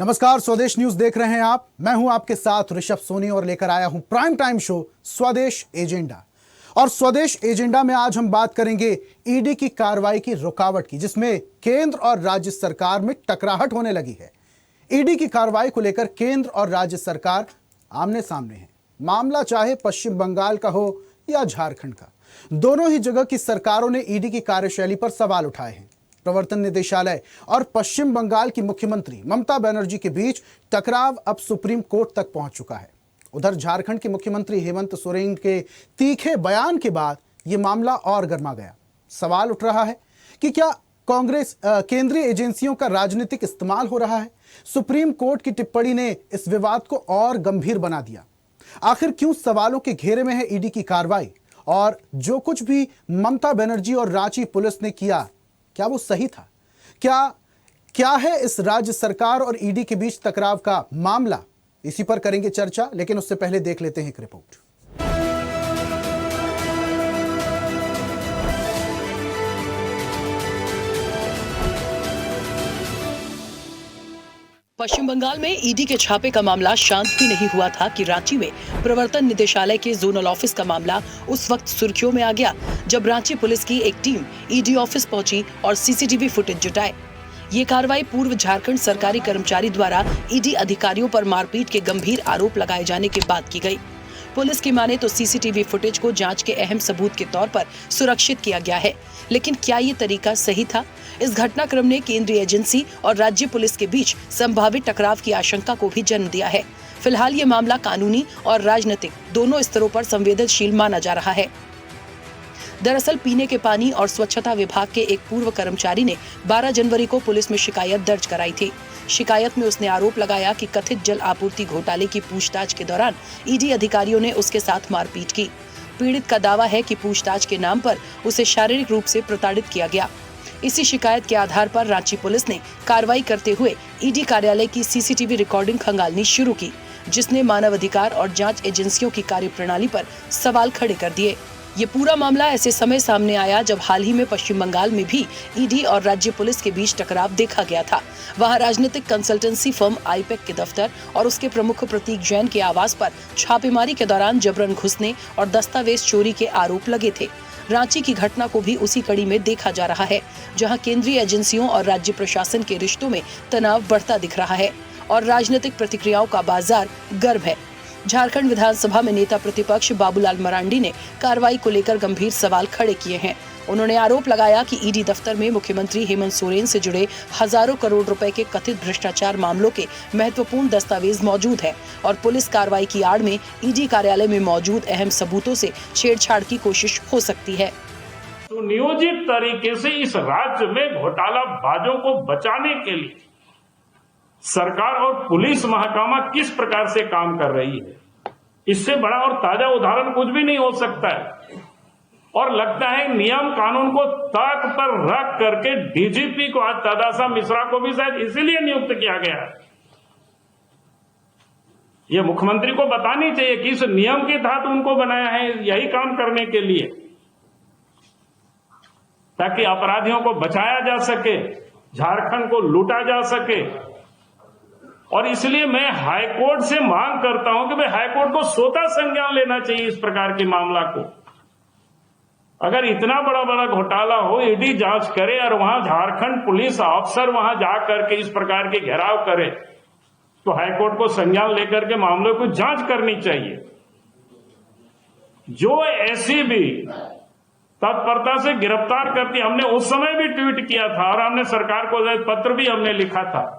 नमस्कार, स्वदेश न्यूज देख रहे हैं आप। मैं हूं आपके साथ ऋषभ सोनी और लेकर आया हूं प्राइम टाइम शो स्वदेश एजेंडा। और स्वदेश एजेंडा में आज हम बात करेंगे ईडी की कार्रवाई की रुकावट की, जिसमें केंद्र और राज्य सरकार में टकराहट होने लगी है। ईडी की कार्रवाई को लेकर केंद्र और राज्य सरकार आमने सामने है। मामला चाहे पश्चिम बंगाल का हो या झारखंड का, दोनों ही जगह की सरकारों ने ईडी की कार्यशैली पर सवाल उठाए हैं। प्रवर्तन निदेशालय और पश्चिम बंगाल की मुख्यमंत्री ममता बनर्जी के बीच टकराव अब सुप्रीम कोर्ट तक पहुंच चुका है। उधर झारखंड के मुख्यमंत्री हेमंत सोरेन के तीखे बयान के बाद यह मामला और गर्मा गया। सवाल उठ रहा है कि क्या केंद्रीय एजेंसियों का राजनीतिक इस्तेमाल हो रहा है। सुप्रीम कोर्ट की टिप्पणी ने इस विवाद को और गंभीर बना दिया। आखिर क्यों सवालों के घेरे में है ईडी की कार्रवाई, और जो कुछ भी ममता बनर्जी और रांची पुलिस ने किया, क्या वो सही था? क्या है इस राज्य सरकार और ईडी के बीच टकराव का मामला? इसी पर करेंगे चर्चा, लेकिन उससे पहले देख लेते हैं एक रिपोर्ट। पश्चिम बंगाल में ईडी के छापे का मामला शांत भी नहीं हुआ था कि रांची में प्रवर्तन निदेशालय के जोनल ऑफिस का मामला उस वक्त सुर्खियों में आ गया जब रांची पुलिस की एक टीम ईडी ऑफिस पहुंची और सीसीटीवी फुटेज जुटाए। ये कार्रवाई पूर्व झारखंड सरकारी कर्मचारी द्वारा ईडी अधिकारियों पर मारपीट के गंभीर आरोप लगाए जाने के बाद की गई। पुलिस की माने तो सीसीटीवी फुटेज को जांच के अहम सबूत के तौर पर सुरक्षित किया गया है, लेकिन क्या ये तरीका सही था? इस घटनाक्रम ने केंद्रीय एजेंसी और राज्य पुलिस के बीच संभावित टकराव की आशंका को भी जन्म दिया है। फिलहाल ये मामला कानूनी और राजनीतिक दोनों स्तरों पर संवेदनशील माना जा रहा है। दरअसल पीने के पानी और स्वच्छता विभाग के एक पूर्व कर्मचारी ने 12 जनवरी को पुलिस में शिकायत दर्ज कराई थी। शिकायत में उसने आरोप लगाया कि कथित जल आपूर्ति घोटाले की पूछताछ के दौरान ईडी अधिकारियों ने उसके साथ मारपीट की। पीड़ित का दावा है कि पूछताछ के नाम पर उसे शारीरिक रूप से प्रताड़ित किया गया। इसी शिकायत के आधार पर रांची पुलिस ने कार्रवाई करते हुए ईडी कार्यालय की सीसीटीवी रिकॉर्डिंग खंगालनी शुरू की, जिसने मानवाधिकार और जांच एजेंसियों की कार्यप्रणाली पर सवाल खड़े कर दिए। ये पूरा मामला ऐसे समय सामने आया जब हाल ही में पश्चिम बंगाल में भी ईडी और राज्य पुलिस के बीच टकराव देखा गया था। वहां राजनीतिक कंसल्टेंसी फर्म आईपेक के दफ्तर और उसके प्रमुख प्रतीक जैन के आवास पर छापेमारी के दौरान जबरन घुसने और दस्तावेज चोरी के आरोप लगे थे। रांची की घटना को भी उसी कड़ी में देखा जा रहा है, जहां केंद्रीय एजेंसियों और राज्य प्रशासन के रिश्तों में तनाव बढ़ता दिख रहा है और राजनीतिक प्रतिक्रियाओं का बाजार गर्म है। झारखंड विधानसभा में नेता प्रतिपक्ष बाबूलाल मरांडी ने कार्रवाई को लेकर गंभीर सवाल खड़े किए हैं। उन्होंने आरोप लगाया कि ईडी दफ्तर में मुख्यमंत्री हेमंत सोरेन से जुड़े हजारों करोड़ रुपए के कथित भ्रष्टाचार मामलों के महत्वपूर्ण दस्तावेज मौजूद है और पुलिस कार्रवाई की आड़ में ईडी कार्यालय में मौजूद अहम सबूतों से छेड़छाड़ की कोशिश हो सकती है। सुनियोजित तरीके से इस राज्य में घोटाला बाजों को बचाने के लिए सरकार और पुलिस महकमा किस प्रकार से काम कर रही है, इससे बड़ा और ताजा उदाहरण कुछ भी नहीं हो सकता है। और लगता है नियम कानून को ताक पर रख करके डीजीपी को आज तदासा मिश्रा को भी शायद इसीलिए नियुक्त किया गया है। यह मुख्यमंत्री को बतानी चाहिए कि इस नियम के तहत उनको बनाया है यही काम करने के लिए, ताकि अपराधियों को बचाया जा सके, झारखंड को लूटा जा सके। और इसलिए मैं हाईकोर्ट से मांग करता हूं कि भाई हाईकोर्ट को स्वतः संज्ञान लेना चाहिए इस प्रकार के मामला को। अगर इतना बड़ा बड़ा घोटाला हो, ईडी जांच करे और वहां झारखंड पुलिस अफसर वहां जाकर के इस प्रकार के घेराव करे, तो हाईकोर्ट को संज्ञान लेकर के मामलों को जांच करनी चाहिए। जो एसीबी तत्परता से गिरफ्तार करती, हमने उस समय भी ट्वीट किया था और हमने सरकार को पत्र भी हमने लिखा था।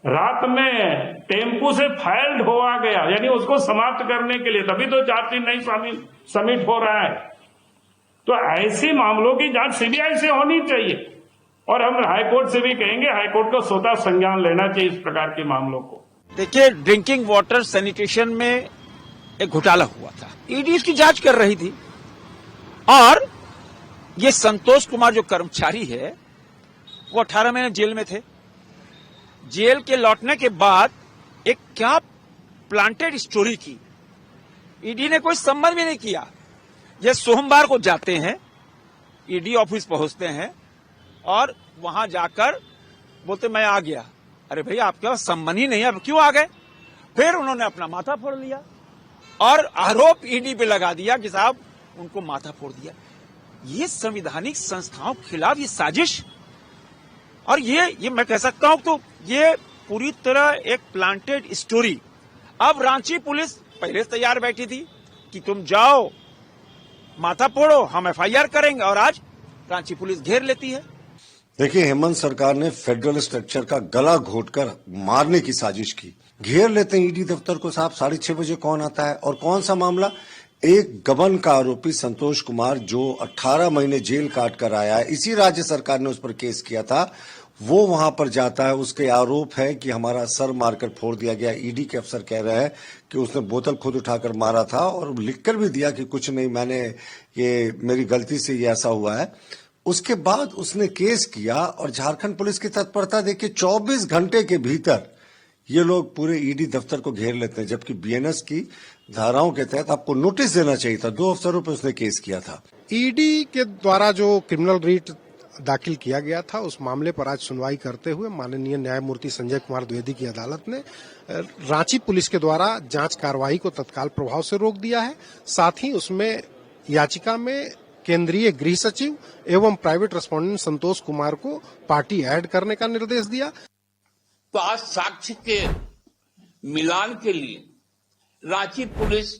रात में टेम्पू से फाइल्ड हुआ गया, यानी उसको समाप्त करने के लिए, तभी तो चार्जशीट नहीं सबमिट हो रहा है। तो ऐसे मामलों की जांच सीबीआई से होनी चाहिए और हम हाईकोर्ट से भी कहेंगे हाईकोर्ट को स्वतः संज्ञान लेना चाहिए इस प्रकार के मामलों को। देखिए, ड्रिंकिंग वाटर सैनिटेशन में एक घोटाला हुआ था, ईडी इसकी जांच कर रही थी और ये संतोष कुमार जो कर्मचारी है वो 18 महीने जेल में थे। जेल के लौटने के बाद एक क्या प्लांटेड स्टोरी की, ईडी ने कोई संबंध भी नहीं किया। ये सोमवार को जाते हैं, ईडी ऑफिस पहुंचते हैं और वहां जाकर बोलते मैं आ गया, अरे भैया आपके पास संबंध ही नहीं है, अब क्यों आ गए? फिर उन्होंने अपना माथा फोड़ लिया और आरोप ईडी पे लगा दिया कि साहब उनको माथा फोड़ दिया। ये संवैधानिक संस्थाओं के खिलाफ ये साजिश, और ये मैं कह सकता हूं तो ये पूरी तरह एक प्लांटेड स्टोरी। अब रांची पुलिस पहले से तैयार बैठी थी कि तुम जाओ माथा फोड़ो, हम एफआईआर करेंगे, और आज रांची पुलिस घेर लेती है। देखिए, हेमंत सरकार ने फेडरल स्ट्रक्चर का गला घोटकर मारने की साजिश की। घेर लेते हैं ईडी दफ्तर को साहब। 6:30 बजे कौन आता है और कौन सा मामला? एक गबन का आरोपी संतोष कुमार जो 18 महीने जेल काट कर आया है, इसी राज्य सरकार ने उस पर केस किया था, वो वहां पर जाता है। उसके आरोप है कि हमारा सर मारकर फोड़ दिया गया। ईडी के अफसर कह रहे हैं कि उसने बोतल खुद उठाकर मारा था और लिखकर भी दिया कि कुछ नहीं, मैंने ये मेरी गलती से ये ऐसा हुआ है। उसके बाद उसने केस किया और झारखंड पुलिस की तत्परता देखिए, 24 घंटे के भीतर ये लोग पूरे ईडी दफ्तर को घेर लेते हैं, जबकि बीएनएस की धाराओं के तहत आपको नोटिस देना चाहिए था। 2 अफसरों पर उसने केस किया था। ईडी के द्वारा जो क्रिमिनल रिट दाखिल किया गया था, उस मामले पर आज सुनवाई करते हुए माननीय न्यायमूर्ति संजय कुमार द्विवेदी की अदालत ने रांची पुलिस के द्वारा जांच कार्रवाई को तत्काल प्रभाव से रोक दिया है। साथ ही उसमें याचिका में केंद्रीय गृह सचिव एवं प्राइवेट रेस्पोंडेंट संतोष कुमार को पार्टी ऐड करने का निर्देश दिया। तो आज साक्ष्य के मिलान के लिए रांची पुलिस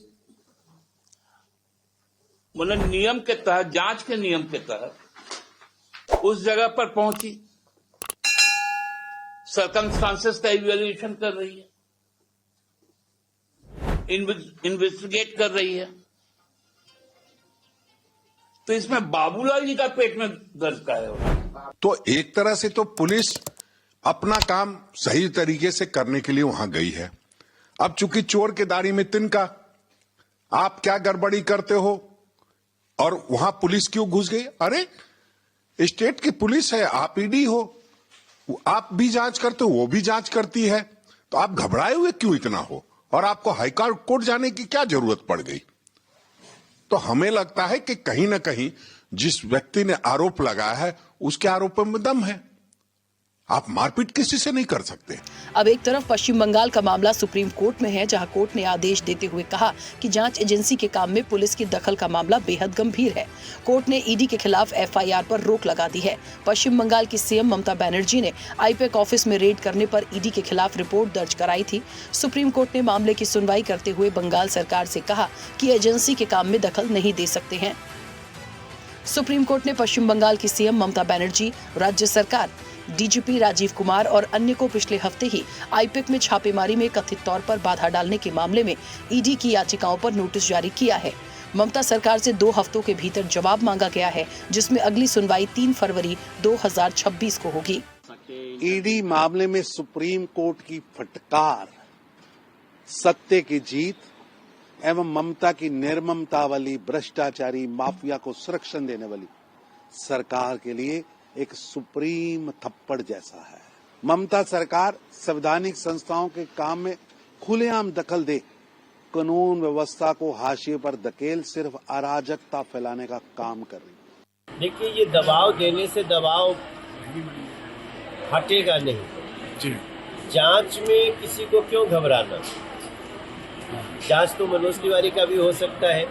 मतलब नियम के तहत, जांच के नियम के तहत उस जगह पर पहुंची, सर्कमस्टांसेस का इवैल्यूएशन कर रही है, इन्वेस्टिगेट कर रही है। तो इसमें बाबूलाल जी का पेट में दर्द का है। तो एक तरह से तो पुलिस अपना काम सही तरीके से करने के लिए वहां गई है। अब चूंकि चोर के दाढ़ी में तिनका, आप क्या गड़बड़ी करते हो और वहां पुलिस क्यों घुस गई? अरे स्टेट की पुलिस है, आप ईडी हो, आप भी जांच करते हो, वो भी जांच करती है, तो आप घबराए हुए क्यों इतना हो? और आपको हाईकोर्ट कोर्ट जाने की क्या जरूरत पड़ गई? तो हमें लगता है कि कहीं ना कहीं जिस व्यक्ति ने आरोप लगाया है उसके आरोपों में दम है। आप मारपीट किसी से नहीं कर सकते। अब एक तरफ पश्चिम बंगाल का मामला सुप्रीम कोर्ट में है, जहां कोर्ट ने आदेश देते हुए कहा कि जांच एजेंसी के काम में पुलिस की दखल का मामला बेहद गंभीर है। कोर्ट ने ईडी के खिलाफ एफआईआर पर रोक लगा दी है। पश्चिम बंगाल की सीएम ममता बनर्जी ने आईपैक ऑफिस में रेड करने पर ईडी के खिलाफ रिपोर्ट दर्ज कराई थी। सुप्रीम कोर्ट ने मामले की सुनवाई करते हुए बंगाल सरकार से कहा कि एजेंसी के काम में दखल नहीं दे सकते हैं। सुप्रीम कोर्ट ने पश्चिम बंगाल की सीएम ममता बनर्जी, राज्य सरकार, डीजीपी राजीव कुमार और अन्य को पिछले हफ्ते ही आईपैक में छापेमारी में कथित तौर पर बाधा डालने के मामले में ईडी की याचिकाओं पर नोटिस जारी किया है। ममता सरकार से 2 हफ्तों के भीतर जवाब मांगा गया है, जिसमें अगली सुनवाई 3 फरवरी 2026 को होगी। ईडी मामले में सुप्रीम कोर्ट की फटकार, सत्य की जीत एवं ममता की निर्ममता वाली भ्रष्टाचारी माफिया को संरक्षण देने वाली सरकार के लिए एक सुप्रीम थप्पड़ जैसा है। ममता सरकार संवैधानिक संस्थाओं के काम में खुलेआम दखल दे कानून व्यवस्था को हाशिए पर धकेल सिर्फ अराजकता फैलाने का काम कर रही है। देखिए, ये दबाव देने से दबाव हटेगा नहीं जी। जांच में किसी को क्यों घबराना? जांच तो मनोज तिवारी का भी हो सकता है।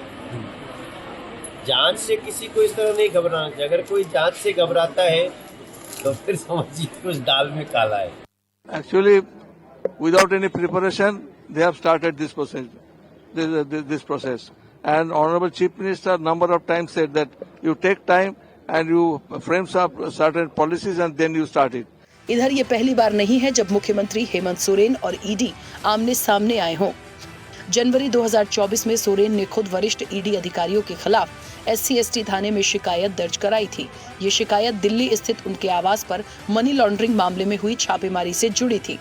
जांच से किसी को इस तरह नहीं घबराना चाहिए। अगर कोई जांच से घबराता है तो फिर समझिए कुछ दाल में काला है। Actually, without any preparation, they have started this process. And Honorable Chief Minister number of times said that you take time and you frame certain policies and then you start it. इधर ये पहली बार नहीं है जब मुख्यमंत्री हेमंत सोरेन और ED आमने सामने आए हों। जनवरी 2024 में सोरेन ने खुद वरिष्ठ ईडी अधिकारियों के खिलाफ SC/ST थाने में शिकायत दर्ज कराई थी। ये शिकायत दिल्ली स्थित उनके आवास पर मनी लॉन्ड्रिंग मामले में हुई छापेमारी से जुड़ी थी।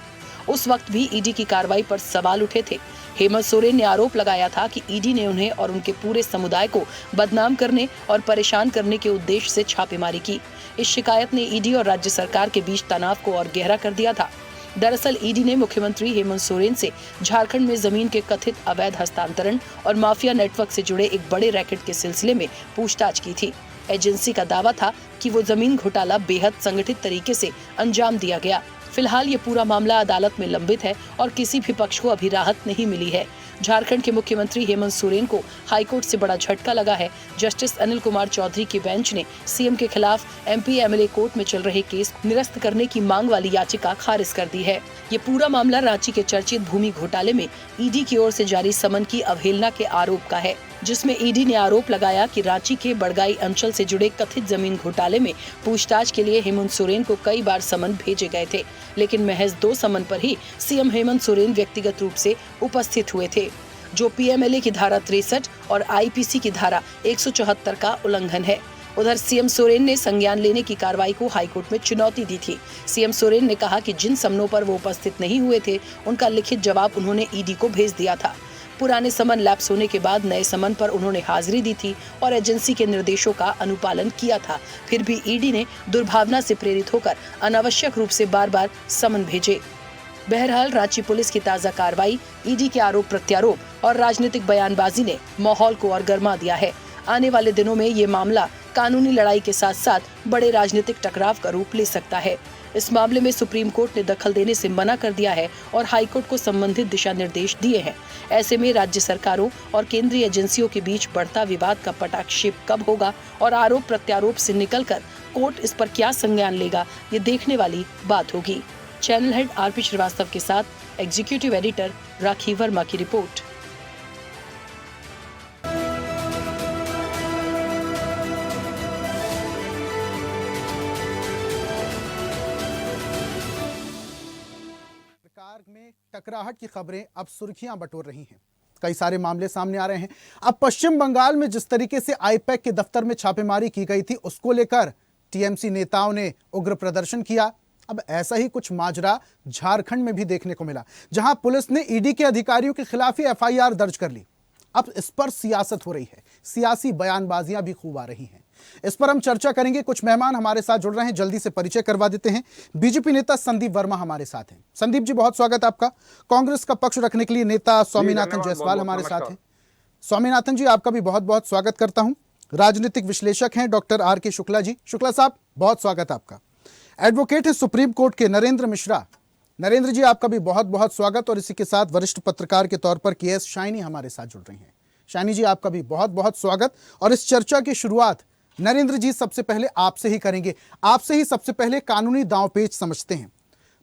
उस वक्त भी ईडी की कार्रवाई पर सवाल उठे थे। हेमंत सोरेन ने आरोप लगाया था कि ईडी ने उन्हें और उनके पूरे समुदाय को बदनाम करने और परेशान करने के उद्देश्य से छापेमारी की। इस शिकायत ने ईडी और राज्य सरकार के बीच तनाव को और गहरा कर दिया था। दरअसल ईडी ने मुख्यमंत्री हेमंत सोरेन से झारखंड में जमीन के कथित अवैध हस्तांतरण और माफिया नेटवर्क से जुड़े एक बड़े रैकेट के सिलसिले में पूछताछ की थी। एजेंसी का दावा था कि वो जमीन घोटाला बेहद संगठित तरीके से अंजाम दिया गया। फिलहाल ये पूरा मामला अदालत में लंबित है और किसी भी पक्ष को अभी राहत नहीं मिली है। झारखंड के मुख्यमंत्री हेमंत सोरेन को हाईकोर्ट से बड़ा झटका लगा है। जस्टिस अनिल कुमार चौधरी की बेंच ने सीएम के खिलाफ एमपी एमएलए कोर्ट में चल रहे केस निरस्त करने की मांग वाली याचिका खारिज कर दी है। ये पूरा मामला रांची के चर्चित भूमि घोटाले में ईडी की ओर से जारी समन की अवहेलना के आरोप का है, जिसमें ईडी ने आरोप लगाया कि रांची के बड़गाई अंचल से जुड़े कथित जमीन घोटाले में पूछताछ के लिए हेमंत सोरेन को कई बार समन भेजे गए थे, लेकिन महज 2 समन पर ही सीएम हेमंत सोरेन व्यक्तिगत रूप से उपस्थित हुए थे, जो पीएमएलए की धारा 63 और आईपीसी की धारा 174 का उल्लंघन है। उधर सीएम सोरेन ने संज्ञान लेने की कार्रवाई को हाईकोर्ट में चुनौती दी थी। सीएम सोरेन ने कहा कि जिन समनों पर वो उपस्थित नहीं हुए थे, उनका लिखित जवाब उन्होंने ईडी को भेज दिया था। पुराने समन लैप्स होने के बाद नए समन पर उन्होंने हाजिरी दी थी और एजेंसी के निर्देशों का अनुपालन किया था। फिर भी ईडी ने दुर्भावना से प्रेरित होकर अनावश्यक रूप से बार-बार समन भेजे। बहरहाल रांची पुलिस की ताजा कार्रवाई, ईडी के आरोप प्रत्यारोप और राजनीतिक बयानबाजी ने माहौल को और गर्मा दिया है। आने वाले दिनों में ये मामला कानूनी लड़ाई के साथ साथ बड़े राजनीतिक टकराव का रूप ले सकता है। इस मामले में सुप्रीम कोर्ट ने दखल देने से मना कर दिया है और हाईकोर्ट को संबंधित दिशा निर्देश दिए हैं। ऐसे में राज्य सरकारों और केंद्रीय एजेंसियों के बीच बढ़ता विवाद का पटाक्षेप कब होगा और आरोप प्रत्यारोप से निकलकर कोर्ट इस पर क्या संज्ञान लेगा, ये देखने वाली बात होगी। चैनल हेड आरपी श्रीवास्तव के साथ एग्जीक्यूटिव एडिटर राखी वर्मा की रिपोर्ट। सरकार में टकराहट की खबरें अब सुर्खियां बटोर रही हैं। कई सारे मामले सामने आ रहे हैं। अब पश्चिम बंगाल में जिस तरीके से आईपैक के दफ्तर में छापेमारी की गई थी, उसको लेकर टीएमसी नेताओं ने उग्र प्रदर्शन किया। अब ऐसा ही कुछ माजरा झारखंड में भी देखने को मिला, जहां पुलिस ने ईडी के अधिकारियों के खिलाफ ही एफआईआर दर्ज कर ली। अब इस पर सियासत हो रही है, सियासी बयानबाजियां भी खूब आ रही हैं। इस पर हम चर्चा करेंगे। कुछ मेहमान हमारे साथ जुड़ रहे हैं, जल्दी से परिचय करवा देते हैं। बीजेपी नेता संदीप वर्मा हमारे साथ हैं। संदीप जी, बहुत स्वागत आपका। कांग्रेस का पक्ष रखने के लिए नेता स्वामीनाथन जायसवाल हमारे साथ हैं। स्वामीनाथन जी, आपका भी बहुत बहुत स्वागत करता हूं। राजनीतिक विश्लेषक हैं डॉक्टर आर.के. शुक्ला जी। शुक्ला साहब, बहुत स्वागत आपका। एडवोकेट है सुप्रीम कोर्ट के नरेंद्र मिश्रा। नरेंद्र जी, आपका भी बहुत बहुत स्वागत। और इसी के साथ वरिष्ठ पत्रकार के तौर पर के.एस. शाइनी हमारे साथ जुड़ रही हैं। शाइनी जी, आपका भी बहुत बहुत स्वागत। और इस चर्चा की शुरुआत नरेंद्र जी सबसे पहले आपसे ही करेंगे। आपसे ही सबसे पहले कानूनी दांवपेच समझते हैं।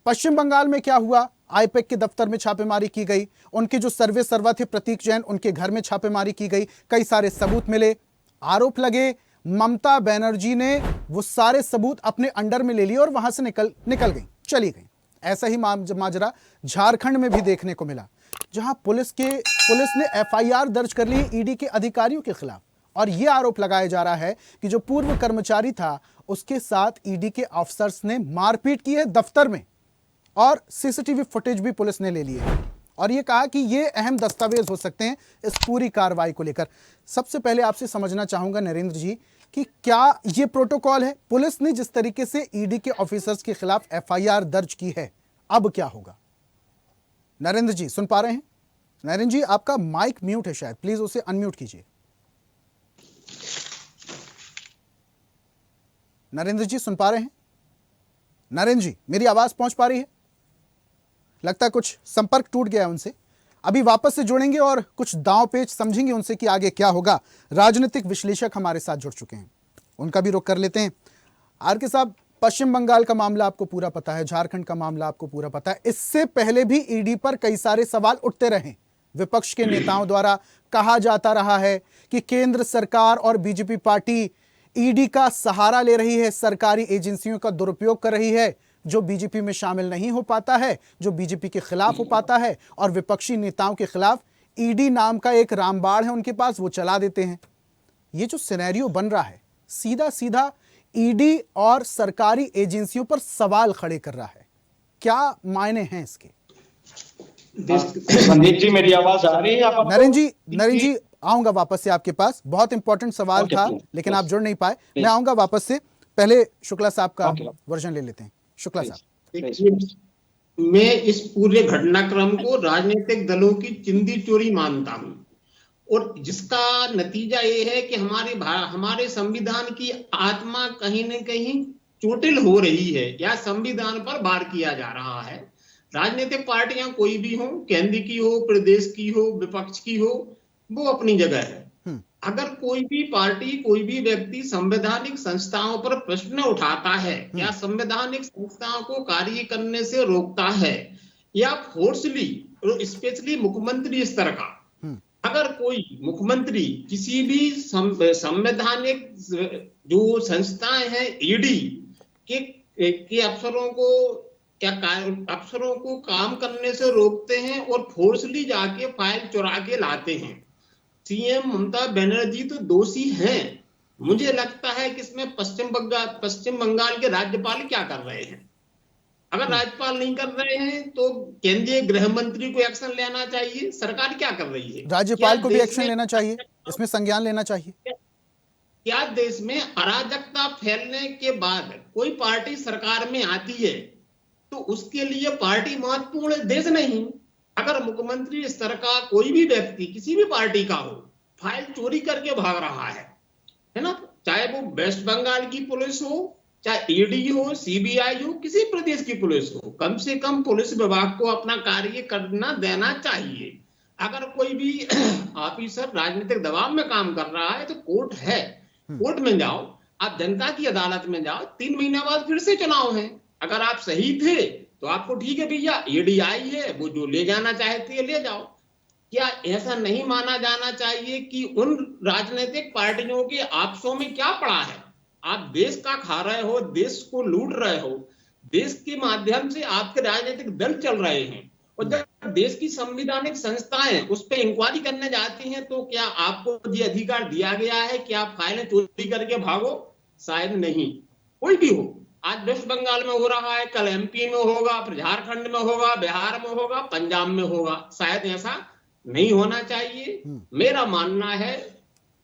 पश्चिम बंगाल में क्या हुआ? आईपैक के दफ्तर में छापेमारी की गई, उनके जो सर्वे सर्वा थे प्रतीक जैन, उनके घर में छापेमारी की गई, कई सारे सबूत मिले, आरोप लगे। ममता बनर्जी ने वो सारे सबूत अपने अंडर में ले लिए और वहां से निकल गई, चली गई। ऐसा ही माजरा झारखंड में भी देखने को मिला, जहां पुलिस ने एफआईआर दर्ज कर ली ईडी के अधिकारियों के खिलाफ। और यह आरोप लगाया जा रहा है कि जो पूर्व कर्मचारी था, उसके साथ ईडी के ऑफिसर्स ने मारपीट की है दफ्तर में, और सीसीटीवी फुटेज भी पुलिस ने ले ली है। और ये कहा कि ये अहम दस्तावेज हो सकते हैं इस पूरी कार्रवाई को लेकर। सबसे पहले आपसे समझना चाहूंगा नरेंद्र जी कि क्या ये प्रोटोकॉल है? पुलिस ने जिस तरीके से ईडी के ऑफिसर्स के खिलाफ एफआईआर दर्ज की है, अब क्या होगा? नरेंद्र जी, सुन पा रहे हैं? नरेंद्र जी, आपका माइक म्यूट है शायद, प्लीज उसे अनम्यूट कीजिए। नरेंद्र जी, सुन पा रहे हैं? नरेंद्र जी, मेरी आवाज पहुंच पा रही है? लगता है कुछ संपर्क टूट गया है उनसे। अभी वापस से जुड़ेंगे और कुछ दांव पेच समझेंगे उनसे कि आगे क्या होगा। राजनीतिक विश्लेषक हमारे साथ जुड़ चुके हैं, उनका भी रुख कर लेते हैं। आर.के. साहब, पश्चिम बंगाल का मामला आपको पूरा पता है, झारखंड का मामला आपको पूरा पता है। इससे पहले भी ईडी पर कई सारे सवाल उठते रहे। विपक्ष के नेताओं द्वारा कहा जाता रहा है कि केंद्र सरकार और बीजेपी पार्टी ईडी का सहारा ले रही है, सरकारी एजेंसियों का दुरुपयोग कर रही है, जो बीजेपी में शामिल नहीं हो पाता है, जो बीजेपी के खिलाफ हो पाता है, और विपक्षी नेताओं के खिलाफ ईडी नाम का एक रामबाण है उनके पास, वो चला देते हैं। ये जो सिनेरियो बन रहा है, सीधा सीधा ईडी और सरकारी एजेंसियों पर सवाल खड़े कर रहा है। क्या मायने हैं इसके? संदीप जी, मेरी आवाज आ रही है? नरेंद्र जी, आऊंगा वापस से आपके पास। बहुत इंपॉर्टेंट सवाल था, लेकिन आप जुड़ नहीं पाए। मैं आऊंगा वापस से। पहले शुक्ला साहब का वर्जन ले लेते हैं। शुक्ला साहब, मैं इस पूरे घटनाक्रम को राजनीतिक दलों की चिंदी चोरी मानता हूं, और जिसका नतीजा ये है कि हमारे संविधान की आत्मा कहीं न कहीं चोटिल हो रही है या संविधान पर वार किया जा रहा है। राजनीतिक पार्टियां कोई भी हो, केंद्र की हो, प्रदेश की हो, विपक्ष की हो, वो अपनी जगह है। अगर कोई भी पार्टी, कोई भी व्यक्ति संवैधानिक संस्थाओं पर प्रश्न उठाता है या संवैधानिक संस्थाओं को कार्य करने से रोकता है या फोर्सली, स्पेशली मुख्यमंत्री स्तर का, अगर कोई मुख्यमंत्री किसी भी संवैधानिक जो संस्थाएं हैं ईडी के अफसरों को काम करने से रोकते हैं और फोर्सली जाके फाइल चुरा के लाते हैं, सीएम ममता बनर्जी तो दोषी हैं। मुझे लगता है कि इसमें पश्चिम बंगाल के राज्यपाल क्या कर रहे हैं। अगर राज्यपाल नहीं कर रहे हैं तो केंद्रीय गृह मंत्री को एक्शन लेना चाहिए। सरकार क्या कर रही है? राज्यपाल को भी एक्शन लेना चाहिए, इसमें संज्ञान लेना चाहिए। क्या देश में अराजकता फैलने के बाद कोई पार्टी सरकार में आती है तो उसके लिए पार्टी महत्वपूर्ण देश नहीं? अगर मुख्यमंत्री स्तर का कोई भी व्यक्ति किसी भी पार्टी का हो फाइल चोरी करके भाग रहा है ना, चाहे वो वेस्ट बंगाल की पुलिस हो, चाहे ईडी हो, सीबीआई हो, किसी प्रदेश की पुलिस हो, कम से कम पुलिस विभाग को अपना कार्य करना देना चाहिए। अगर कोई भी ऑफिसर राजनीतिक दबाव में काम कर रहा है तो कोर्ट है, कोर्ट में जाओ, आप जनता की अदालत में जाओ, 3 महीने बाद फिर से चुनाव है। अगर आप सही थे तो आपको ठीक है भैया, ईडी आई है, वो जो ले जाना चाहती है ले जाओ। क्या ऐसा नहीं माना जाना चाहिए कि उन राजनीतिक पार्टियों के आपसों में क्या पड़ा है? आप देश का खा रहे हो, देश को लूट रहे हो, देश के माध्यम से आपके राजनीतिक दल चल रहे हैं, और जब देश की संवैधानिक संस्थाएं उस पर इंक्वायरी करने जाती हैं तो क्या आपको ये अधिकार दिया गया है कि आप फाइलें चोरी करके भागो? शायद नहीं। कोई भी हो, आज वेस्ट बंगाल में हो रहा है, कल एमपी में होगा, फिर झारखंड में होगा, बिहार में होगा, पंजाब में होगा। शायद ऐसा नहीं होना चाहिए। मेरा मानना है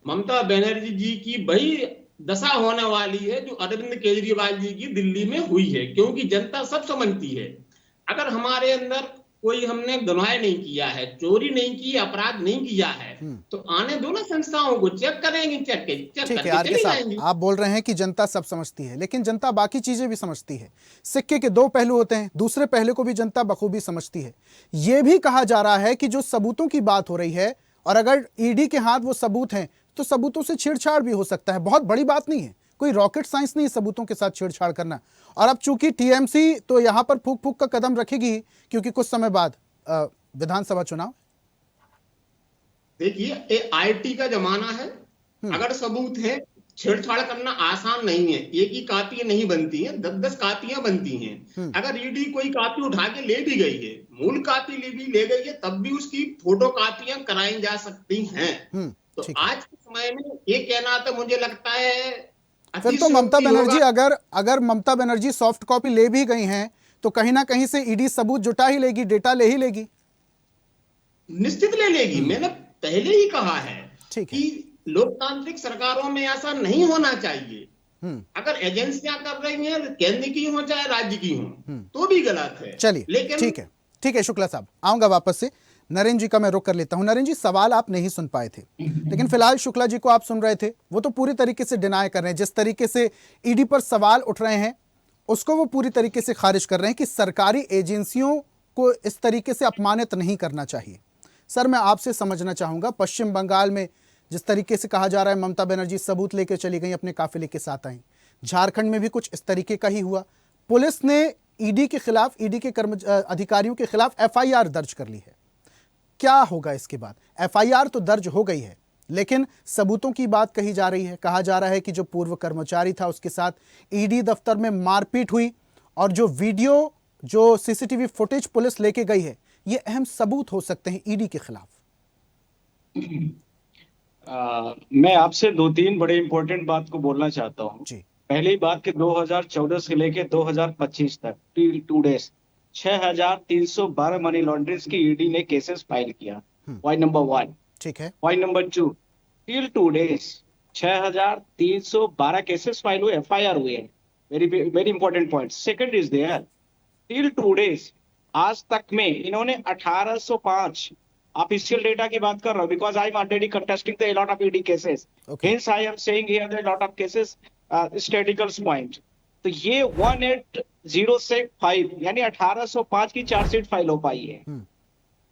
ममता बनर्जी जी की वही दशा होने वाली है जो अरविंद केजरीवाल जी की दिल्ली में हुई है, क्योंकि जनता सब समझती है। अगर हमारे अंदर कोई हमने गुनाह नहीं किया है, चोरी नहीं की, अपराध नहीं किया है, तो आने दो ना संस्थाओं को, चेक करेंगे, चेक करके चले जाएंगे। आप बोल रहे हैं कि जनता सब समझती है, लेकिन जनता बाकी चीजें भी समझती है। सिक्के के 2 पहलू होते हैं, दूसरे पहलू को भी जनता बखूबी समझती है। यह भी कहा जा रहा है कि जो सबूतों की बात हो रही है, और अगर ईडी के हाथ वो सबूत हैं तो सबूतों से छेड़छाड़ भी हो सकता है। बहुत बड़ी बात नहीं है, कोई रॉकेट साइंस नहीं है सबूतों के साथ छेड़छाड़ करना। और अब चूंकि टीएमसी तो यहां पर फूक फूक का कदम रखेगी, क्योंकि कुछ समय बाद विधानसभा चुनाव। देखिए, आईटी का जमाना है, अगर सबूत है, छेड़छाड़ करना आसान नहीं है। एक ही कापी नहीं बनती है, 10-10 कापियां बनती हैं। अगर ईडी कोई कापी उठा के ले भी गई है, मूल कापी ले गई है, तब भी उसकी फोटो कापियां कराई जा सकती हैं। तो आज के समय में ये कहना तो मुझे लगता है फिर तो ममता बनर्जी, अगर ममता बनर्जी सॉफ्ट कॉपी ले भी गई हैं तो कहीं ना कहीं से ईडी सबूत जुटा ही लेगी, डेटा ले ही लेगी, निश्चित ले लेगी। मैंने पहले ही कहा है कि लोकतांत्रिक सरकारों में ऐसा नहीं होना चाहिए। अगर एजेंसियां कर रही हैं, केंद्र की हो चाहे राज्य की हो, तो भी गलत है। चलिए, लेकिन ठीक है शुक्ला साहब, आऊंगा वापस से। नरेंद्र जी का मैं रुक कर लेता हूं। नरेंद्र जी, सवाल आप नहीं सुन पाए थे, लेकिन फिलहाल शुक्ला जी को आप सुन रहे थे। वो तो पूरी तरीके से डिनाई कर रहे हैं, जिस तरीके से ईडी पर सवाल उठ रहे हैं उसको वो पूरी तरीके से खारिज कर रहे हैं कि सरकारी एजेंसियों को इस तरीके से अपमानित नहीं करना चाहिए। सर, मैं आपसे समझना चाहूंगा, पश्चिम बंगाल में जिस तरीके से कहा जा रहा है ममता बनर्जी सबूत लेकर चली गई, अपने काफिले के साथ आई, झारखंड में भी कुछ इस तरीके का ही हुआ। पुलिस ने ईडी के खिलाफ, ईडी के अधिकारियों के खिलाफ एफआईआर दर्ज कर ली है। क्या होगा इसके बाद? एफआईआर तो दर्ज हो गई है, लेकिन सबूतों की बात कही जा रही है। कहा जा रहा है कि जो पूर्व कर्मचारी था उसके साथ ईडी दफ्तर में मारपीट हुई, और जो वीडियो, जो सीसीटीवी फुटेज पुलिस लेके गई है, ये अहम सबूत हो सकते हैं ईडी के खिलाफ। मैं आपसे 2-3 बड़े इंपॉर्टेंट बात को बोलना चाहता हूँ। पहली बात कि 2014 से लेके 2025 तक टिल 2 डेज 6,312 मनी लॉन्ड्रिंग की ईडी ने केसेस फाइल किया। पॉइंट नंबर 1, ठीक है। Point number 2, till 2 days 6,312 cases file हुए, एफआईआर हुए हैं। Very important point. Second is there, till 2 days आज तक में इन्होंने 1805 ऑफिशियल डेटा की बात कर रहा हूं, because I am already contesting the lot of ED cases, hence I am saying here the lot of cases statistical point. तो ये 1805 यानी 1805 की चार्जशीट फाइल हो पाई है।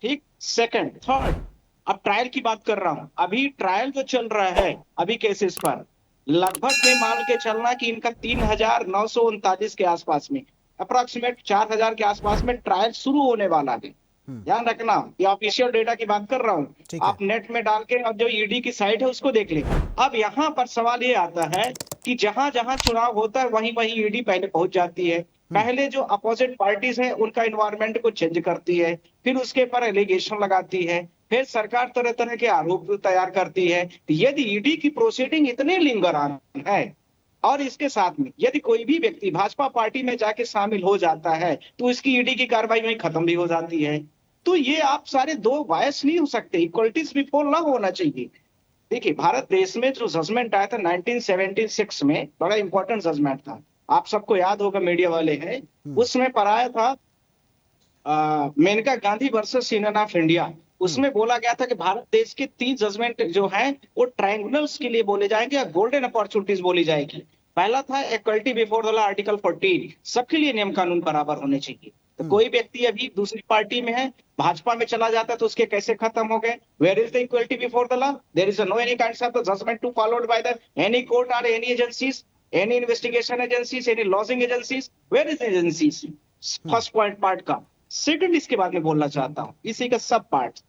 ठीक, सेकंड, थर्ड, अब ट्रायल की बात कर रहा हूं। अभी ट्रायल जो चल रहा है अभी केसेस पर, लगभग में मान के चलना कि इनका 3939 के आसपास में, अप्रोक्सीमेट 4000 के आसपास में ट्रायल शुरू होने वाला है। ध्यान रखना, ये ऑफिशियल डेटा की बात कर रहा हूँ। आप नेट में डाल के अब जो ईडी की साइट है उसको देख ले। अब यहाँ पर सवाल ये आता है कि जहां जहां चुनाव होता है वहीं वहीं ईडी पहले पहुंच जाती है। पहले जो अपोजिट पार्टीज है उनका इन्वायरमेंट को चेंज करती है, फिर उसके ऊपर एलिगेशन लगाती है, फिर सरकार तरह तरह के आरोप तैयार करती है। यदि ईडी की प्रोसीडिंग इतने लिंगरान है और इसके साथ में यदि कोई भी व्यक्ति भाजपा पार्टी में जाके शामिल हो जाता है तो इसकी ईडी की कार्रवाई वहीं खत्म भी हो जाती है। तो ये आप सारे दो बायस नहीं हो सकते, इक्वलिटीज बिफोर लॉ होना चाहिए। देखिए, भारत देश में जो जजमेंट आया था 1976 में, बड़ा इंपॉर्टेंट जजमेंट था, आप सबको याद होगा, मीडिया वाले हैं, उसमें पर आया था Maneka Gandhi versus Union of India. उसमें बोला गया था कि भारत देश के 3 जजमेंट जो हैं वो ट्रायंगुलर्स के लिए बोले जाएंगे या गोल्डन अपॉर्चुनिटीज बोली जाएगी। पहला था equality before the law, article 14, सबके लिए नियम कानून बराबर होने चाहिए। तो कोई व्यक्ति अभी दूसरी पार्टी में है, भाजपा में चला जाता है तो उसके कैसे खत्म हो गए? Where is the equality before the law? There is no any kind of judgment to followed by the any court or any agencies, any investigation agencies, any lodging agencies. Where is agencies? First point part का। Second इसके बाद में बोलना चाहता हूं, इसी का सब पार्ट,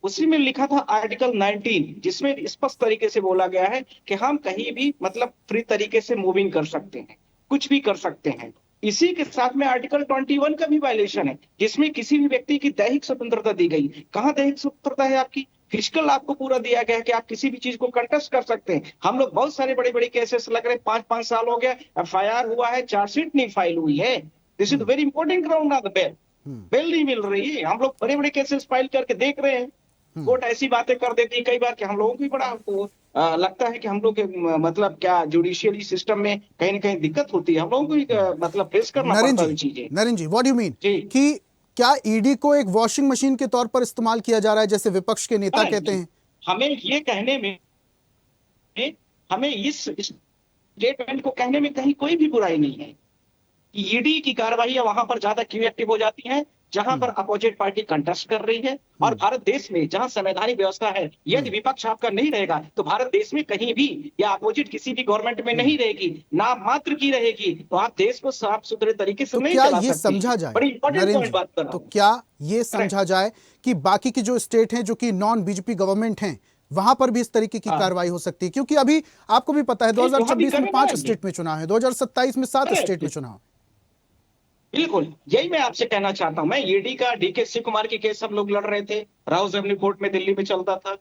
उसी में लिखा था आर्टिकल 19, जिसमें स्पष्ट तरीके से बोला गया है कि हम कहीं भी मतलब फ्री तरीके से मूविंग कर सकते हैं, कुछ भी कर सकते हैं। इसी के साथ में आर्टिकल 21 का भी वायलेशन है, जिसमें किसी भी व्यक्ति की दैहिक स्वतंत्रता दी गई। कहां दैहिक स्वतंत्रता है आपकी? फिजिकल आपको पूरा दिया गया है कि आप किसी भी चीज को कंटेस्ट कर सकते हैं। हम लोग बहुत सारे बड़े बड़े केसेस लग रहे, 5-5 साल हो गया, एफआईआर हुआ है, चार्जशीट नहीं फाइल हुई है। This is very important ground of the bail. Bail नहीं मिल रही है। हम लोग बड़े बड़े केसेस फाइल करके देख रहे हैं, कोर्ट ऐसी बातें कर देती है कई बार कि हम लोगों को भी बड़ा लगता है कि हम लोग मतलब क्या जुडिशियरी सिस्टम में कहीं ना कहीं दिक्कत होती है, हम लोगों को भी मतलब फेस करना पड़ता है चीजें। नरेंद्र जी, व्हाट डू यू मीन कि क्या ईडी को एक वॉशिंग मशीन के तौर पर इस्तेमाल किया जा रहा है, जैसे विपक्ष के नेता कहते हैं? हमें ये कहने में, हमें इस स्टेटमेंट को कहने में कहीं कोई भी बुराई नहीं है कि ईडी की कार्रवाई वहां पर ज्यादा क्यों एक्टिव हो जाती है जहां पर अपोजिट पार्टी कंटेस्ट कर रही है। और भारत देश में जहां संवैधानिक व्यवस्था है, यदि विपक्ष आपका नहीं रहेगा तो भारत देश में कहीं भी या अपोजिट किसी भी गवर्नमेंट में नहीं रहेगी, नाम मात्र की रहेगी, तो आप देश को साफ सुथरे तरीके से नहीं चला सकते। ये समझा जाए, बड़ी इंपॉर्टेंट पॉइंट बात कर रहा हूं। तो क्या ये समझा जाए कि बाकी की जो स्टेट हैं जो कि नॉन बीजेपी गवर्नमेंट हैं, वहां पर भी इस तरीके की कार्रवाई हो सकती है? क्योंकि अभी आपको भी पता है 2026 में 5 स्टेट में चुनाव है, 2027 में 7 स्टेट में चुनाव। बिल्कुल, यही मैं आपसे कहना चाहता हूं। मैं ईडी का डीके शिव कुमार के केस सब लोग लड़ रहे थे, राउज एवेन्यू कोर्ट में दिल्ली में चलता था।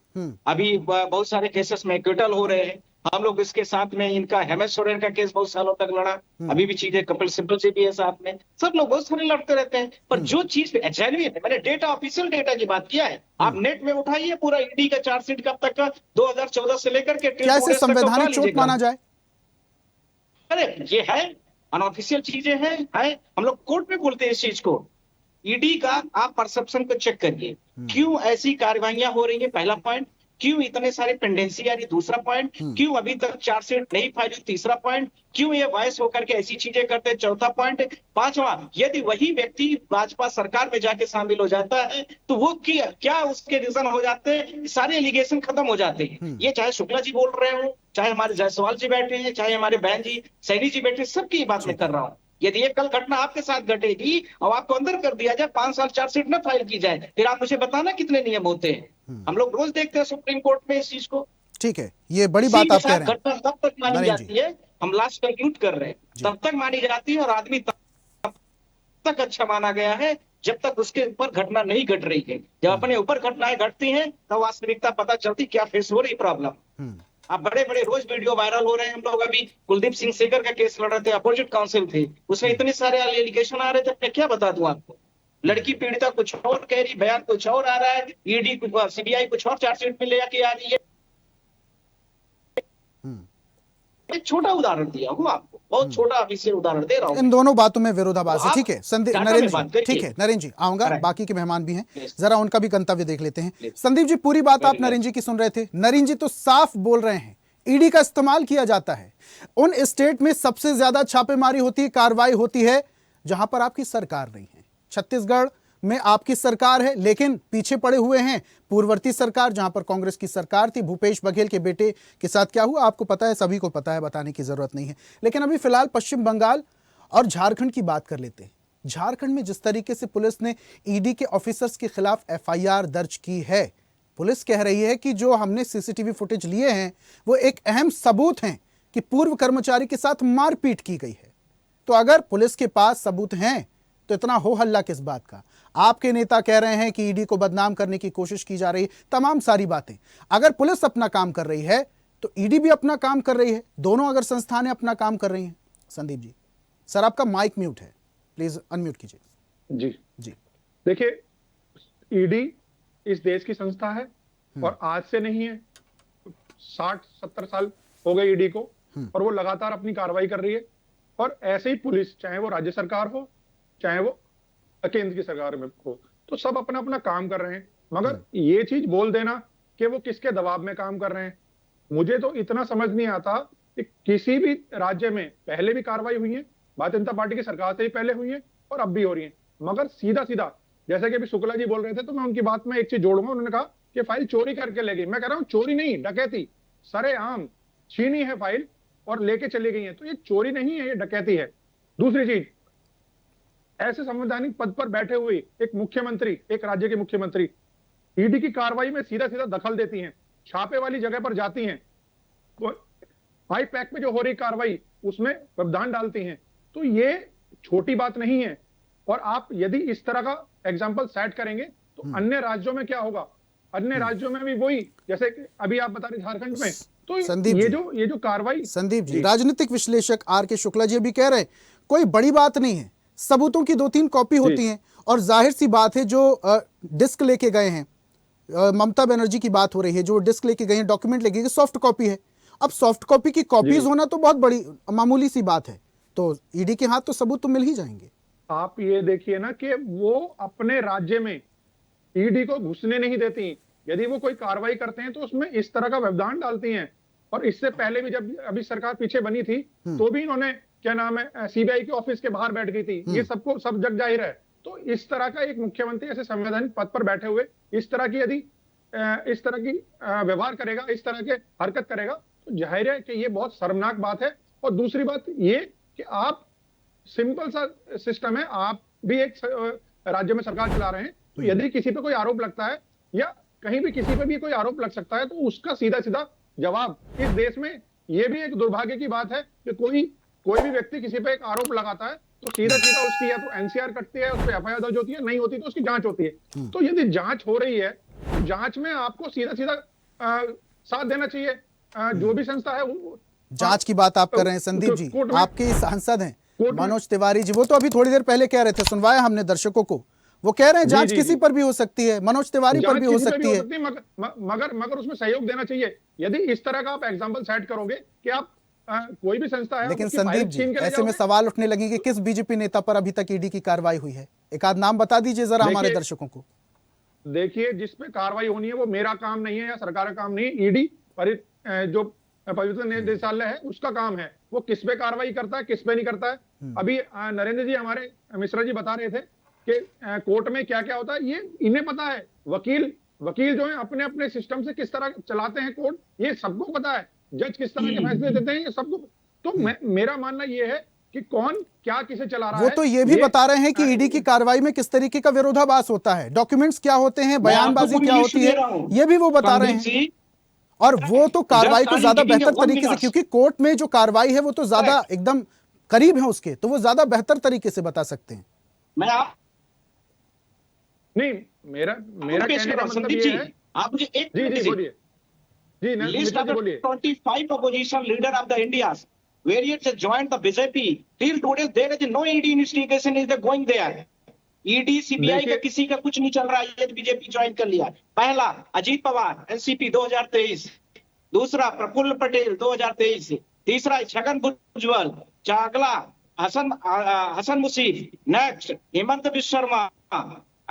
अभी बहुत सारे केसेस में एक्विटल हो रहे हैं। हम लोग इसके साथ में इनका हेमंत सोरेन का केस बहुत सालों तक लड़ा, अभी भी चीजें कपिल सिब्बल से भी है साथ में, सब लोग बहुत सारे लड़ते रहते हैं। पर जो चीज जेन्युइन है, मैंने डेटा, ऑफिशियल डेटा की बात किया है, आप नेट में उठाइए पूरा ईडी का चार्जशीट कब तक का, 2014 से लेकर के क्या इसे संवैधानिक चोट माना जाए? अरे ये है अनऑफिशियल चीजें हैं, हम लोग कोर्ट में बोलते हैं इस चीज को। ईडी का आप परसेप्शन को चेक करिए, क्यों ऐसी कार्रवाइयां हो रही है, पहला पॉइंट। क्यों इतने सारे पेंडेंसी आ रही, दूसरा पॉइंट। क्यों अभी तक चार्जशीट नहीं फाइल, तीसरा पॉइंट। क्यों ये वॉइस होकर के ऐसी चीजें करते हैं, चौथा पॉइंट। पांचवा, यदि वही व्यक्ति भाजपा सरकार में जाके शामिल हो जाता है तो वो क्या उसके रीजन हो जाते हैं, सारे एलिगेशन खत्म हो जाते हैं। ये चाहे शुक्ला जी बोल रहे हो, चाहे हमारे जायसवाल जी बैठे हैं, चाहे हमारे बहन जी सैनी जी बैठे, सबकी बात मैं कर रहा हूँ। यदि ये कल घटना आपके साथ घटेगी और आपको अंदर कर दिया जाए, 5 साल चार्जशीट न फाइल की जाए, फिर आप मुझे बताना कितने नियम होते हैं। हम लोग रोज देखते हैं सुप्रीम कोर्ट में इस चीज को। ठीक है, ये बड़ी बात आप कह रहे हैं। घटना तब तक मानी जाती है, हम लास्ट कंक्लूड कर रहे हैं, तब तक मानी जाती है और आदमी तब तक अच्छा माना गया है जब तक उसके ऊपर घटना नहीं घट रही है। जब अपने ऊपर घटनाएं घटती हैं तब वास्तविकता पता चलती क्या फेस हो रही प्रॉब्लम। अब बड़े बड़े रोज वीडियो वायरल हो रहे हैं। हम लोग अभी कुलदीप सिंह सेंगर का केस लड़ रहे थे, अपोजिट काउंसिल थे, उसमें इतने सारे एलिगेशन आ रहे थे, मैं क्या बता दूं आपको। लड़की पीड़िता कुछ और कह रही, बयान कुछ और आ रहा है, ईडी सीबीआई कुछ और चार्जशीट में ले आके आ रही है। एक छोटा उदाहरण दिया हूं आपको, बहुत छोटा विषय उदाहरण दे रहा हूं। इन दोनों बातों में विरोधाभास है। ठीक है नरेंद्र जी, ठीक है नरेंद्र जी, आऊंगा, बाकी के मेहमान भी हैं, जरा उनका भी गंतव्य देख लेते हैं। संदीप जी, पूरी बात आप नरेंद्र जी की सुन रहे थे। नरेंद्र जी तो साफ बोल रहे हैं ईडी का इस्तेमाल किया जाता है। उन स्टेट में सबसे ज्यादा छापेमारी होती है, कार्रवाई होती है जहां पर आपकी सरकार नहीं है। छत्तीसगढ़ में आपकी सरकार है, लेकिन पीछे पड़े हुए हैं पूर्ववर्ती सरकार, जहां पर कांग्रेस की सरकार थी। भूपेश बघेल के बेटे के साथ क्या हुआ आपको पता है, सभी को पता है, बताने की जरूरत नहीं है। लेकिन अभी फिलहाल पश्चिम बंगाल और झारखंड की बात कर लेते हैं। झारखंड में जिस तरीके से पुलिस ने ईडी के ऑफिसर्स के खिलाफ एफआईआर दर्ज की है, पुलिस कह रही है कि जो हमने सीसीटीवी फुटेज लिए हैं वो एक अहम सबूत हैं कि पूर्व कर्मचारी के साथ मारपीट की गई है। तो अगर पुलिस के पास सबूत हैं तो इतना हो हल्ला किस बात का? आपके नेता कह रहे हैं कि ईडी को बदनाम करने की कोशिश की जा रही है, तमाम सारी बातें। अगर पुलिस अपना काम कर रही है तो ईडी भी अपना काम कर रही है, दोनों अगर संस्थानें अपना काम कर रही हैं। संदीप जी, सर आपका माइक म्यूट है, प्लीज अनम्यूट कीजिए। जी देखिए, ईडी इस देश की संस्था है और आज से नहीं है, 60-70 साल हो गए ईडी को, और वो लगातार अपनी कार्रवाई कर रही है। और ऐसे ही पुलिस, चाहे वो राज्य सरकार हो चाहे वो केंद्र की सरकार में हो, तो सब अपना अपना काम कर रहे हैं। मगर ये चीज बोल देना कि वो किसके दबाव में काम कर रहे हैं, मुझे तो इतना समझ नहीं आता कि किसी भी राज्य में पहले भी कार्रवाई हुई है, भारतीय जनता पार्टी की सरकार से ही पहले हुई है और अब भी हो रही है। मगर सीधा सीधा, जैसे कि अभी शुक्ला जी बोल रहे थे, तो मैं उनकी बात में एक चीज जोड़ूंगा। उन्होंने कहा कि फाइल चोरी करके ले गई। मैं कह रहा हूं चोरी नहीं, डकैती, सरेआम छीनी है फाइल और लेके चली गई है। तो ये चोरी नहीं है, ये डकैती है। दूसरी चीज, ऐसे संवैधानिक पद पर बैठे हुए एक मुख्यमंत्री, एक राज्य के मुख्यमंत्री ईडी की कार्रवाई में सीधा सीधा दखल देती हैं, छापे वाली जगह पर जाती हैं, हाई पैक में जो हो रही कार्रवाई उसमें व्यवधान डालती हैं। तो ये छोटी बात नहीं है। और आप यदि इस तरह का एग्जाम्पल सेट करेंगे तो अन्य राज्यों में क्या होगा? अन्य राज्यों में भी वही, जैसे अभी आप बता रहे झारखंड में, तो ये जो कार्रवाई। संदीप जी, राजनीतिक विश्लेषक आर के शुक्ला जी भी कह रहे हैं कोई बड़ी बात नहीं है, सबूतों की 2-3 कॉपी होती हैं और जाहिर सी बात है जो डिस्क लेके गए हैं, ममता बनर्जी की बात हो रही है, जो डिस्क लेके गए हैं, डॉक्यूमेंट लेके गए, सॉफ्ट कॉपी है। अब सॉफ्ट कॉपी की कॉपीज होना तो बहुत बड़ी मामूली सी बात है, तो ईडी के हाथ तो सबूत तो मिल ही जाएंगे। आप ये देखिए ना कि वो अपने राज्य में ईडी को घुसने नहीं देती। यदि वो कोई कार्रवाई करते हैं तो उसमें इस तरह का व्यवधान डालती हैं। और इससे पहले भी जब अभी सरकार पीछे बनी थी तो भी इन्होंने, क्या नाम है, सीबीआई के ऑफिस के बाहर बैठ गई थी। ये सबको सब जग जाहिर है। तो इस तरह का एक मुख्यमंत्री ऐसे संवैधानिक पद पर बैठे हुए इस तरह की यदि इस तरह की व्यवहार करेगा, इस तरह के हरकत करेगा, तो जाहिर है कि ये बहुत शर्मनाक बात है। और दूसरी बात ये कि आप, सिंपल सा सिस्टम है, आप भी एक राज्य में सरकार चला रहे हैं, तो यदि किसी पे कोई आरोप लगता है या कहीं भी किसी पे भी कोई आरोप लग सकता है तो उसका सीधा सीधा जवाब। इस देश में ये भी एक दुर्भाग्य की बात है कि कोई भी व्यक्ति किसी पे एक आरोप लगाता है तो सीधा सीधा उसकी या तो एनसीआर कटती है, उस पर एफआईआर दर्ज होती है, नहीं होती तो उसकी जांच होती है। तो यदि जांच हो रही है तो जांच में आपको सीधा सीधा साथ देना चाहिए। जो भी संस्था है वो, जांच की बात आप कर रहे हैं संदीप जी, आपके सांसद हैं मनोज तिवारी जी, वो तो अभी थोड़ी देर पहले कह रहे थे, सुनवाया हमने दर्शकों को, वो कह रहे हैं जांच किसी पर भी हो सकती है, मनोज तिवारी पर भी हो सकती है, मगर उसमें सहयोग देना चाहिए। यदि इस तरह का आप एग्जांपल सेट करोगे कि आप कोई भी संस्था है, लेकिन संदीप जी ऐसे में सवाल उठने लगेंगे किस बीजेपी नेता पर अभी तक ईडी की कार्रवाई हुई है? एक आध नाम बता दीजिए जरा हमारे दर्शकों को। देखिए, जिसपे कार्रवाई होनी है वो मेरा काम नहीं है या सरकार का काम नहीं है। ईडी जो पवित्र निदेशालय है उसका काम है, वो किस पे कार्रवाई करता है, किस पे नहीं करता है। अभी नरेंद्र जी, हमारे मिश्रा जी बता रहे थे कि कोर्ट में क्या क्या होता है, ये इन्हें पता है। वकील जो है अपने अपने सिस्टम से किस तरह चलाते हैं कोर्ट, ये सबको पता है। जज किस तरह के फैसले देते हैं, ये सबको। तो मेरा मानना ये है कि कौन क्या किसे चला रहा है। वो तो ये भी बता रहे हैं कि ईडी की कार्रवाई में किस तरीके का विरोधाभास होता है, डॉक्यूमेंट्स क्या होते हैं, बयानबाजी क्या होती है, ये भी वो बता रहे हैं। और वो तो कार्रवाई को ज्यादा बेहतर तरीके से, क्योंकि कोर्ट में जो कार्रवाई है वो तो ज्यादा एकदम करीब है उसके, तो वो ज्यादा बेहतर तरीके से बता सकते हैं। मेरा कहने का मतलब ये है, आप मुझे एक बोलिए जी, list of the 25 opposition leader of the India, various joined the BJP. Till today there is no ED investigation is going there. ED CBI का किसी का कुछ नहीं चल रहा है, ये बीजेपी ज्वाइन कर लिया। पहला अजीत पवार एनसीपी 2023, दूसरा प्रफुल्ल पटेल 2023, तीसरा छगन भुजबल, अगला Hasan Mushrif, next Hemant Biswa Sharma,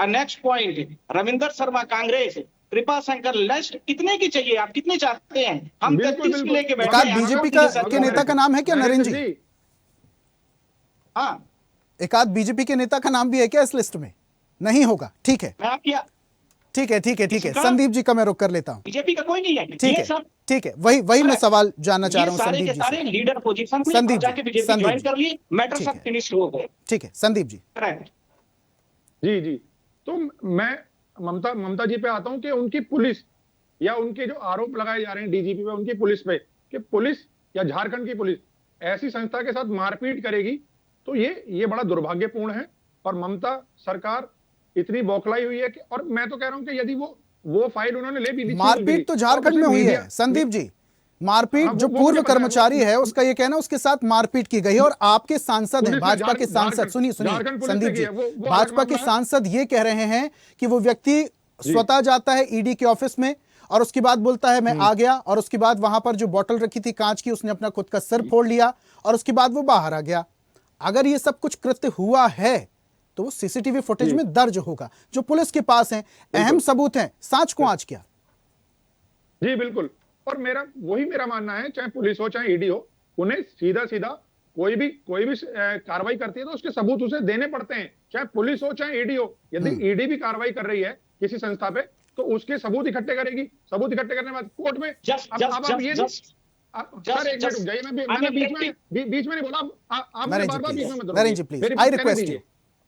next point Ravinder Sharma Congress, Kripa Shankar list कितने की चाहिए? आप कितने चाहते हैं? हम 33 की लेके बैठे हैं। बीजेपी के नेता का नाम है क्या नरेंद्र जी? हाँ, एक आध बीजेपी के नेता का नाम भी है क्या इस लिस्ट में? नहीं होगा, ठीक है, मैं आपकी ठीक है, ठीक है, ठीक है। संदीप जी का मैं रुक कर लेता हूँ। बीजेपी का कोई नहीं है। ठीक है, ठीक है, वही मैं सवाल जानना चाह रहा हूँ संदीप जी सारे से। लीडर पोजीशन में संदीप जाके जी, बीजेपी ज्वाइन कर लिए, मैटर सब फिनिश हो गए। ठीक है, संदीप जी। जी जी, तो मैं ममता जी पे आता हूं कि उनकी पुलिस या उनके जो आरोप लगाए जा रहे हैं डीजीपी पे, उनकी पुलिस पे, कि पुलिस या झारखंड की पुलिस ऐसी संस्था के साथ मारपीट करेगी, तो ये बड़ा दुर्भाग्यपूर्ण है। और ममता सरकार इतनी बौखलाई हुई है कि, और मैं तो कह रहा हूं कि यदि वो फाइल उन्होंने ले भी ली, मारपीट तो झारखंड में हुई है संदीप जी। मारपीट जो पूर्व कर्मचारी है उसका ये कहना उसके साथ मारपीट की गई है। और आपके सांसद हैं, भाजपा के सांसद, सुनिए संदीप जी, भाजपा के सांसद ये कह रहे हैं कि वो व्यक्ति स्वतः जाता है ईडी के ऑफिस में और उसके बाद बोलता है मैं आ गया, और उसके बाद वहां पर जो बोतल रखी थी कांच की उसने अपना खुद का सिर फोड़ लिया और उसके बाद वो बाहर आ गया। अगर ये सब कुछ कृत्य हुआ है तो वो सीसीटीवी फुटेज में दर्ज होगा जो पुलिस के पास है, अहम सबूत हैं, सांच को आंच क्या। जी बिल्कुल, और मेरा मानना है, चाहे पुलिस हो चाहे ईडी हो, उन्हें सीधा कोई भी कार्रवाई करती है तो उसके सबूत उसे देने पड़ते हैं, चाहे पुलिस हो चाहे ईडी हो। यदि ईडी भी कार्रवाई कर रही है किसी संस्था पे तो उसके सबूत इकट्ठे करेगी, सबूत इकट्ठे करने के बाद कोर्ट में सर एक मिनट रुक जाइए, मैंने बीच में नहीं बोला, आपने बार-बार बीच में मत Narendra ji please, I request you.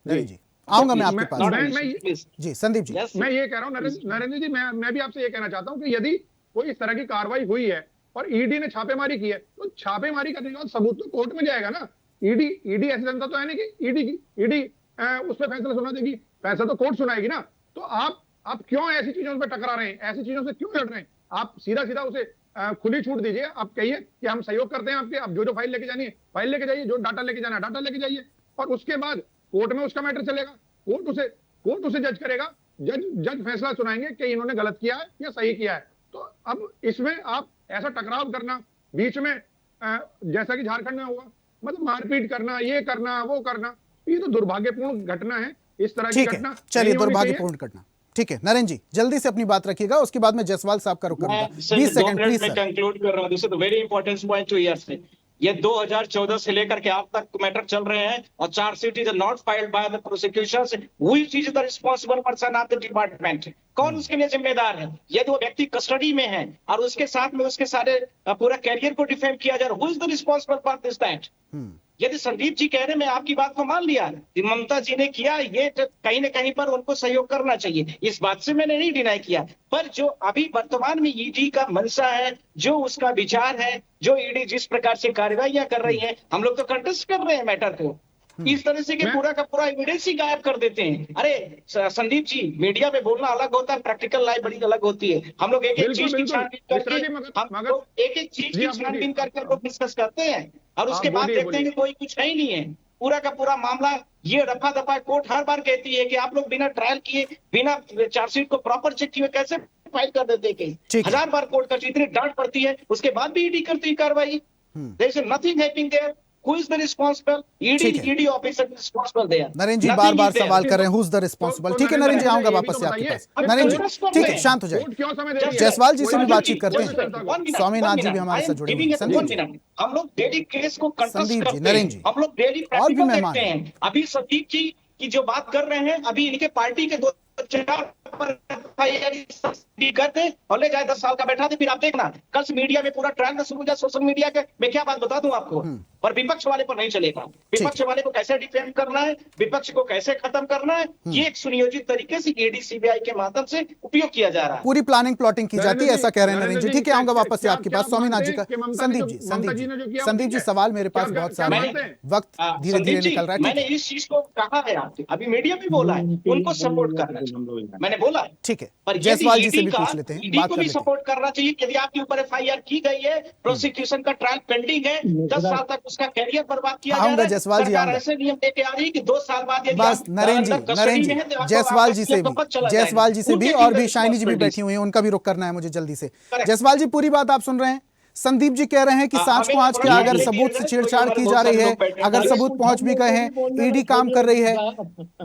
Narendra ji आऊंगा मैं आपके पास। जी संदीप जी, मैं ये कह रहा हूं नरेंद्र जी, मैं भी आपसे ये कहना चाहता हूं कि यदि कोई इस तरह की कार्रवाई हुई है और ईडी ने छापेमारी की है तो छापेमारी करने के बाद सबूत तो कोर्ट में जाएगा ना। ईडी ऐसी जनता तो है नहीं कि ईडी उस पर फैसला सुना देगी, फैसला तो कोर्ट सुनाएगी ना। तो आप क्यों ऐसी चीजों पर टकरा रहे हैं, ऐसी चीजों से क्यों लड़ रहे हैं? आप सीधा उसे खुली छूट दीजिए, आप कहिए कि हम सहयोग करते हैं आपके, आप जो फाइल लेके जानी है फाइल लेके जाइए, जो डाटा लेके जाना है डाटा लेके जाइए, और उसके बाद कोर्ट में उसका मैटर चलेगा, कोर्ट उसे जज करेगा, जज फैसला सुनाएंगे कि इन्होंने गलत किया है या सही किया है। तो अब इसमें आप ऐसा टकराव करना बीच में, जैसा कि झारखंड में हुआ, मतलब मारपीट करना, ये करना वो करना, ये तो दुर्भाग्यपूर्ण घटना है। इस तरह की घटना चलिए, दुर्भाग्यपूर्ण घटना, ठीक है। नरेंद्र जी जल्दी से अपनी बात रखिएगा, उसके बाद मैं जयसवाल साहब का रुक करूंगा। 20 सेकंड प्लीज सर। कंक्लूड कर रहा हूं, this is the very important point to hear से। ये 2014 से लेकर के आप तक मैटर चल रहे हैं और chargesheet is not filed by the prosecution. Which is the responsible person of the department? कौन उसके लिए जिम्मेदार है? यदि वो व्यक्ति कस्टडी में है और उसके साथ में उसके सारे पूरा कैरियर को डिफेम किया जा रहा है, who is the responsible for this that? यदि संदीप जी कह रहे हैं, मैं आपकी बात को मान लिया कि ममता जी ने किया, ये कहीं न कहीं पर उनको सहयोग करना चाहिए, इस बात से मैंने नहीं डिनाई किया। पर जो अभी वर्तमान में ईडी का मंशा है, जो उसका विचार है, जो ईडी जिस प्रकार से कार्रवाइयां कर रही है, हम लोग तो कंटेस्ट कर रहे हैं मैटर को। इस तरह से कि पूरा का पूरा एविडेंस ही गायब कर देते हैं। अरे संदीप जी, मीडिया में बोलना अलग होता है, प्रैक्टिकल लाइफ बड़ी अलग होती है। हम लोग एक एक चीज की छानबीन करके एक चीज की छानबीन करके लोग डिस्कस करते हैं और उसके बाद देखते हैं कि कोई कुछ है ही नहीं है। पूरा का पूरा मामला ये रफा दफा, कोर्ट हर बार कहती है कि आप लोग बिना ट्रायल किए, बिना चार्जशीट को प्रॉपर चेक किए कैसे फाइल कर देते हैं। 1000 बार कोर्ट का इतनी डांट पड़ती है, उसके बाद भी ईडी करती है कार्रवाई। There is nothing happening there. Who is the responsible? ED officer is responsible there. Narendra ji बार-बार सवाल कर रहे हैं, who is the responsible? ठीक है नरेंद्र जी, आऊंगा वापस से आपके पास। नरेंद्र जी ठीक है, शांत हो जाए। जयसवाल जी से भी बातचीत करते हैं, स्वामीनाथ जी भी हमारे साथ जुड़े हैं। संदीप जी, हम लोग डेली केस को संदीप जी, नरेंद्र जी, हम लोग डेली और भी मेहमान हैं। अभी संदीप जी की जो बात कर रहे हैं, अभी इनके पार्टी के 2-4 करते और ले जाए 10 साल का बैठा दे, फिर आप देखना कल से मीडिया में पूरा ट्रायल शुरू हो जाए सोशल मीडिया के। मैं क्या बात बता दूं आपको, पर विपक्ष वाले पर नहीं चलेगा। विपक्ष वाले को कैसे डिफेंड करना है, विपक्ष को कैसे खत्म करना है, ये एक सुनियोजित तरीके से ईडी सीबीआई के माध्यम से उपयोग किया जा रहा है। पूरी प्लानिंग प्लॉटिंग की जाती है, ऐसा कह रहे हैं नरेंद्र जी। ठीक है, आऊंगा वापस से आपके पास। स्वामीनाथ जी का संदीप जी सवाल मेरे पास बहुत सारे हैं, वक्त धीरे धीरे निकल रहा है। मैंने इस चीज को कहा है आपसे, अभी मीडिया भी बोला है उनको सपोर्ट करना चाहिए, मैंने बोला है। ठीक है, पर जयसवाल जी से भी पूछ लेते हैं, ईडी को भी सपोर्ट करना चाहिए। यदि आपके ऊपर एफआईआर की गई है, प्रोसिक्यूशन का ट्रायल पेंडिंग है, 10 साल तक उसका कैरियर बर्बाद किया जा रहा है, जयसवाल जी सरकार ऐसे नियम लेके आ रही है कि 2 साल बाद बस नरेंद्र जी, जयसवाल जी से भी और भी शाइनी जी भी बैठी हुई हैं, उनका भी रुख करना है मुझे जल्दी से। जयसवाल जी पूरी बात आप सुन रहे हैं। संदीप जी कह रहे हैं कि सांच को आंच के, अगर सबूत से छेड़छाड़ की जा रही है, अगर सबूत पहुंच भी गए हैं, ईडी काम कर रही है।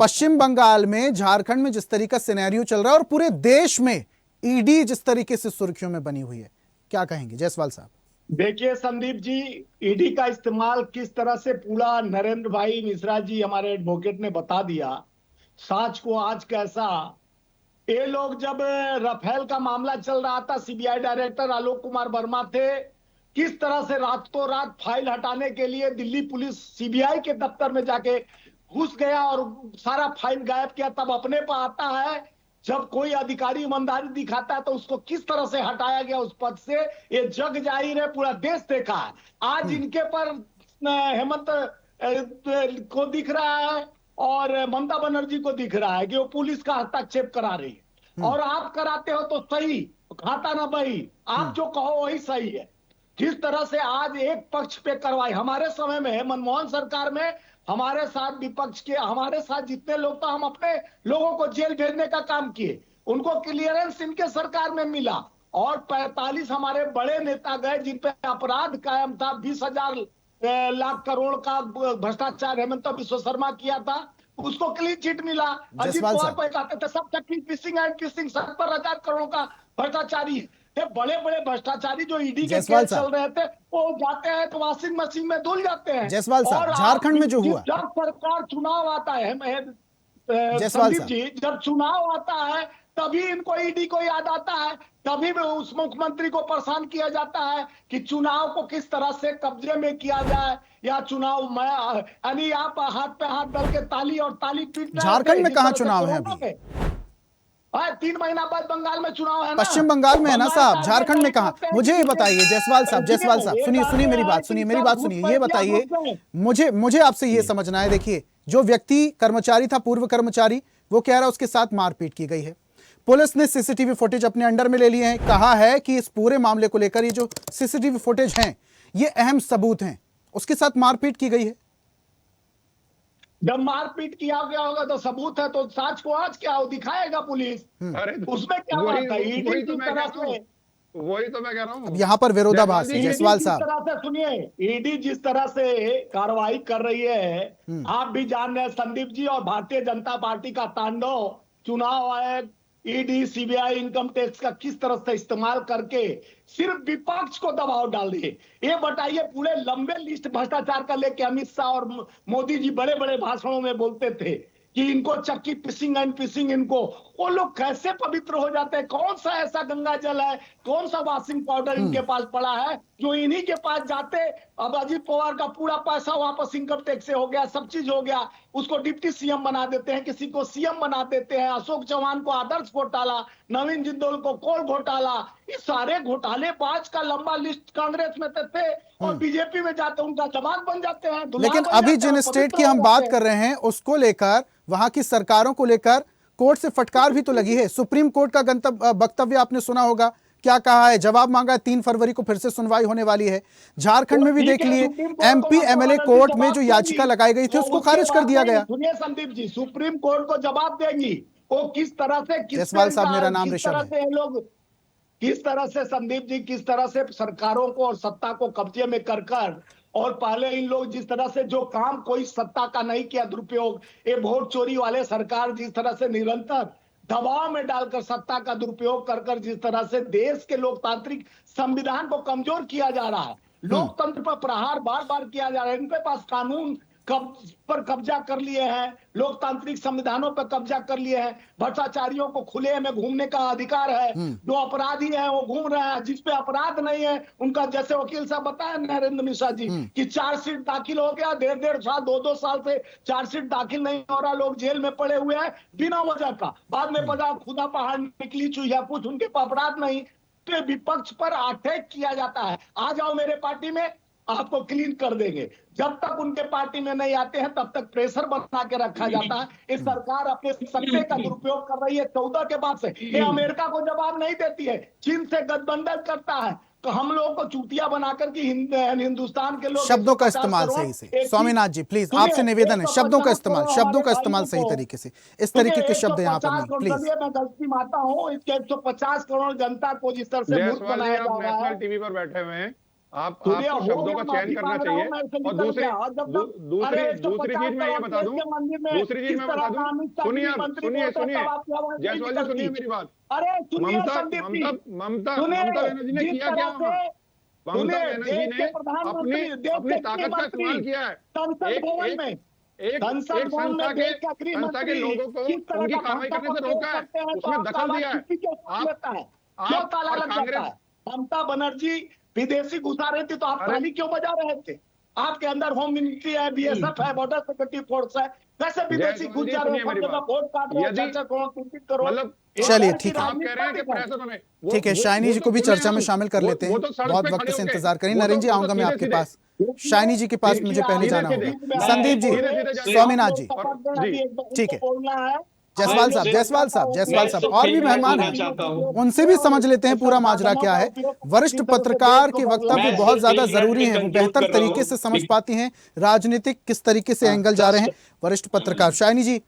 पश्चिम बंगाल में, झारखंड में जिस तरीका सिनेरियो चल रहा है और पूरे देश में ईडी जिस तरीके से सुर्खियों में बनी हुई है, क्या कहेंगे जायसवाल साहब? देखिए संदीप जी, ईडी का इस्तेमाल किस तरह से पूरा नरेंद्र भाई मिश्रा जी हमारे एडवोकेट ने बता दिया। साच को आज कैसा, ये लोग जब राफेल का मामला चल रहा था, सीबीआई डायरेक्टर आलोक कुमार वर्मा थे, किस तरह से रातों रात फाइल हटाने के लिए दिल्ली पुलिस सीबीआई के दफ्तर में जाके घुस गया और सारा फाइल गायब किया। तब अपने पर आता है, जब कोई अधिकारी ईमानदारी दिखाता है तो उसको किस तरह से हटाया गया उस पद से, ये जग जाहिर है, पूरा देश देखा है। आज इनके पर हेमंत को दिख रहा है और ममता बनर्जी को दिख रहा है कि वो पुलिस का हस्तक्षेप करा रही है, और आप कराते हो तो सही, खाता ना बही, आप जो कहो वही सही है। जिस तरह से आज एक पक्ष पे कार्रवाई, हमारे समय में मनमोहन सरकार में हमारे साथ विपक्ष के, हमारे साथ जितने लोग, तो हम अपने लोगों को जेल भेजने का काम किए, उनको क्लियरेंस इनके सरकार में मिला, और 45 हमारे बड़े नेता गए जिन पे अपराध कायम था। 20,000 लाख करोड़ का भ्रष्टाचार हेमंत बिश्व शर्मा किया था, उसको क्लीन चिट मिला। अजीत पवार को कहते थे सब चक्की फिशिंग एंड किसिंग, 70,000 करोड़ का भ्रष्टाचारी है। बड़े बड़े भ्रष्टाचारी जो ईडी के केस चल रहे थे, वो जाते हैं तो वॉशिंग मशीन में धुल जाते हैं। जायसवाल साहब, झारखंड में जो हुआ, जब सरकार चुनाव आता है, संदीप जी, जब चुनाव आता है तभी इनको ईडी को याद आता है, तभी उस मुख्यमंत्री को परेशान किया जाता है कि चुनाव को किस तरह से कब्जे में किया जाए, या चुनाव में, यानी आप हाथ पे हाथ डाल के ताली और ताली पीट। झारखंड में कहाँ चुनाव है अभी? 3 महीना बाद बंगाल में चुनाव है ना, पश्चिम बंगाल में है ना साहब, झारखंड में कहाँ? मुझे ये बताइए जायसवाल साहब, सुनिए मेरी बात सुनिए, ये बताइए मुझे आपसे ये समझना है। देखिए, जो व्यक्ति कर्मचारी था, पूर्व कर्मचारी, वो कह रहा है उसके साथ मारपीट की गई है। पुलिस ने सीसीटीवी फुटेज अपने अंडर में ले लिए हैं, कहा है कि इस पूरे मामले को लेकर ये जो सीसीटीवी फुटेज हैं ये अहम सबूत हैं, उसके साथ मारपीट की गई है। जब मारपीट किया गया होगा तो सबूत है, तो साच को आज क्या हो दिखाएगा पुलिस, उसमें क्या बात है? वही तो मैं कह रहा हूँ, अब यहाँ पर विरोधाभास है जायसवाल साहब। सुनिए, ईडी जिस तरह से कार्रवाई कर रही है, आप भी जान रहे हैं संदीप जी, और भारतीय जनता पार्टी का तांडव, चुनाव आयोग, ईडी, सीबीआई, इनकम टैक्स का किस तरह से इस्तेमाल करके सिर्फ विपक्ष को दबाव डाल दिए। ये बताइए, पूरे लंबे लिस्ट भ्रष्टाचार का लेके अमित शाह और मोदी जी बड़े बड़े भाषणों में बोलते थे कि इनको चक्की पिसिंग एंड पिसिंग, इनको, वो लोग कैसे पवित्र हो जाते हैं? कौन सा ऐसा गंगा जल है, कौन सा वॉशिंग पाउडर इनके पास पड़ा है जो इन्हीं के पास जाते? अब अजीत पवार का पूरा पैसा वापस इनकम टैक्स से हो गया, सब चीज हो गया, उसको डिप्टी सीएम बना देते हैं, किसी को सीएम बना देते हैं, अशोक चौहान को आदर्श घोटाला, नवीन जिंदल को कोल घोटाला, ये सारे घोटालेबाज का लंबा लिस्ट कांग्रेस में थे, और बीजेपी में जाते उनका दमाग बन जाते हैं। लेकिन अभी जिन स्टेट की हम बात कर रहे हैं उसको लेकर, वहां की सरकारों को लेकर कोर्ट से फटकार भी तो लगी है। सुप्रीम कोर्ट का वक्तव्य आपने सुना होगा, क्या कहा है? जवाब मांगा है, 3 फरवरी को फिर से सुनवाई होने वाली है। झारखंड में भी देख लिए, एमपी एमएलए कोर्ट में जो याचिका लगाई गई थी उसको खारिज कर दिया गया। सुनिए संदीप जी, सुप्रीम कोर्ट को जवाब देंगी वो किस तरह से, जायसवाल साहब, मेरा नाम ऋषभ है। लोग किस तरह से, संदीप जी, किस तरह से सरकारों को और सत्ता को कब्जे में कर, और पहले इन लोग जिस तरह से जो काम कोई सत्ता का नहीं किया दुरुपयोग, ये वोट चोरी वाले सरकार जिस तरह से निरंतर दबाव में डालकर सत्ता का दुरुपयोग कर जिस तरह से देश के लोकतांत्रिक संविधान को कमजोर किया जा रहा है, लोकतंत्र पर प्रहार बार बार किया जा रहा है, इनके पास कानून पर कब्जा कर लिए हैं, लोकतांत्रिक संविधानों पर कब्जा कर लिए हैं, भ्रष्टाचारियों को खुले में घूमने का अधिकार है, जो अपराधी हैं वो घूम रहे हैं, जिस पे अपराध नहीं है उनका, जैसे वकील साहब बताया नरेंद्र मिश्रा जी कि चार्जशीट दाखिल हो गया, 1.5 साल 2 साल से चार्जशीट दाखिल नहीं हो रहा, लोग जेल में पड़े हुए हैं बिना वजह का, बाद में पता खुदा पहाड़ निकली चुहिया कुछ, उनके पर अपराध नहीं, तो विपक्ष पर अटैक किया जाता है। आ जाओ मेरे पार्टी में, आपको क्लीन कर देंगे। जब तक उनके पार्टी में नहीं आते हैं तब तक प्रेशर बना के रखा जाता है। इस सरकार अपने सत्ते का दुरुपयोग कर रही है 14 के बाद से। ये अमेरिका को जवाब नहीं देती है, चीन से गठबंधन करता है, तो हम लोग को चूतिया बनाकर के हिंदुस्तान के लोग। शब्दों का इस्तेमाल सही से, स्वामीनाथ जी प्लीज आपसे निवेदन है, शब्दों का इस्तेमाल सही तरीके से, इस तरीके के शब्द यहाँ पर नहीं प्लीज। मैं गलती मानता हूँ, इसके 150 करोड़ जनता को जिस तरह से मूर्ख बनाया जा रहा है। टीवी पर बैठे हुए हैं, आप शब्दों का चयन करना चाहिए। और दूसरी चीज मैं ये बता दूं, दूसरी चीज मैं बता दूं, सुनिए जायसवाल जी, सुनिए मेरी बात। ममता बनर्जी ने किया क्या वहाँ? ममता बनर्जी ने अपनी ताकत का इस्तेमाल किया है। एक संस्था के लोगों को उनकी कार्रवाई करने से रोका है, उसमें दखल दिया है। क्यों ताला लग जाता है? ममता बनर्जी विदेशी घुसा रहे थे तो आप ताली क्यों बजा रहे थे? आपके अंदर होम मिनिस्ट्री है, बीएसएफ है, बॉर्डर सिक्योरिटी फोर्स है, वैसे विदेशी घुस जा रहे हैं, वोट काट रहे हैं, 4 करोड़। चलिए ठीक है, ठीक है, शाइनी जी को भी चर्चा में शामिल कर लेते हैं। बहुत वक्त से इंतजार करें। नरेंद्र जी, आऊंगा मैं आपके पास। शाइनी जी के पास मुझे पहले जाना होगा। संदीप जी, स्वामीनाथ जी, ठीक है, जायसवाल साहब और भी मेहमान हैं, उनसे भी समझ लेते हैं पूरा माजरा क्या है। वरिष्ठ पत्रकार के वक्तव्य बहुत ज्यादा जरूरी हैं, वो बेहतर तरीके से समझ पाती हैं राजनीतिक किस तरीके से एंगल जा रहे हैं। वरिष्ठ पत्रकार शाइनी जी,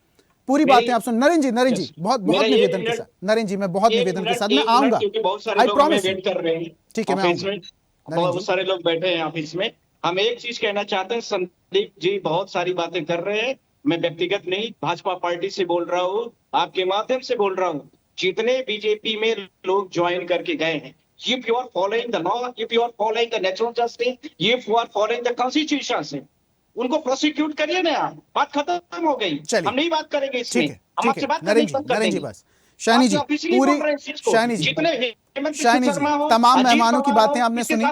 पूरी बातें आप सुन। नरेंद्र जी बहुत निवेदन के साथ, नरेंद्र जी मैं बहुत निवेदन के साथ मैं आऊंगा, आई प्रॉमिस। ठीक है, मैं आऊंगा। बहुत सारे लोग बैठे हैं ऑफिस में। हम एक चीज कहना चाहते हैं, संदीप जी बहुत सारी बातें कर रहे हैं, मैं व्यक्तिगत नहीं भाजपा पार्टी से बोल रहा हूँ, आपके माध्यम से बोल रहा हूँ। जितने बीजेपी में लोग ज्वाइन करके गए हैं, if you are following the law, if you are following the natural justice, if you are following the constitution, उनको प्रोसिक्यूट करिए ना। बात खत्म हो गई, हम नहीं बात करेंगे इसमें। हम आपसे बात नरेंद्र जी बस शाइनी जी तमाम मेहमानों की बातें आपने सुनी।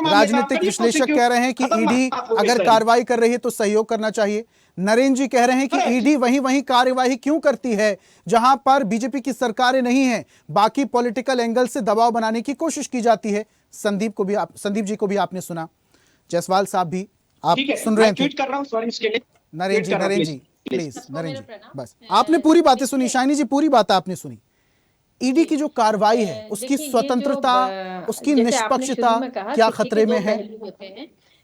राजनीतिक विश्लेषक कह रहे हैं कि ईडी अगर कार्रवाई कर रही है तो सहयोग करना चाहिए। नरेंद्र जी कह रहे हैं कि ईडी वहीं कार्यवाही क्यों करती है जहां पर बीजेपी की सरकारें नहीं है, बाकी पॉलिटिकल एंगल से दबाव बनाने की कोशिश की जाती है। संदीप जी को भी आपने सुना, जायसवाल साहब भी आप सुन रहे थे। नरेंद्र जी प्लीज, नरेंद्र जी बस, आपने पूरी बातें सुनी। शाइनी जी पूरी बात आपने सुनी। ईडी की जो कार्रवाई है उसकी स्वतंत्रता, उसकी निष्पक्षता क्या खतरे में है?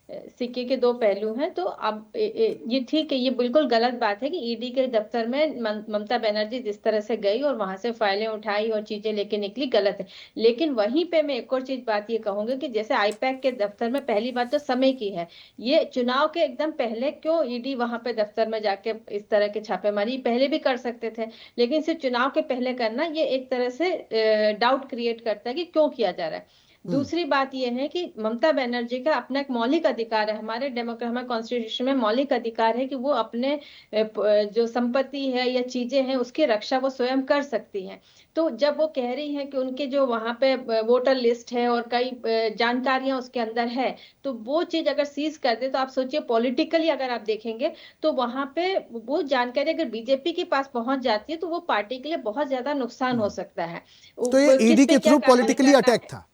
सिक्के के दो पहलू हैं। तो अब ये ठीक है, ये बिल्कुल गलत बात है कि ईडी के दफ्तर में ममता बनर्जी जिस तरह से गई और वहां से फाइलें उठाई और चीजें लेके निकली, गलत है। लेकिन वहीं पे मैं एक और चीज बात ये कहूंगी कि जैसे आईपैक के दफ्तर में पहली बात तो समय की है, ये चुनाव के एकदम पहले क्यों ईडी वहां पे दफ्तर में जाके इस तरह के छापेमारी पहले भी कर सकते थे, लेकिन सिर्फ चुनाव के पहले करना ये एक तरह से डाउट क्रिएट करता है कि क्यों किया जा रहा है। दूसरी बात यह है कि ममता बनर्जी का अपना एक मौलिक अधिकार है, हमारे कॉन्स्टिट्यूशन में मौलिक अधिकार है कि वो अपने जो संपत्ति है या चीजें हैं उसकी रक्षा वो स्वयं कर सकती हैं। तो जब वो कह रही हैं कि उनके जो वहां पे वोटर लिस्ट है और कई जानकारियां उसके अंदर है, तो वो चीज अगर सीज कर दे तो आप सोचिए पॉलिटिकली अगर आप देखेंगे तो वहां पे वो जानकारी अगर बीजेपी के पास पहुंच जाती है तो वो पार्टी के लिए बहुत ज्यादा नुकसान हो सकता है। तो ये ईडी के थ्रू पॉलिटिकली अटैक था।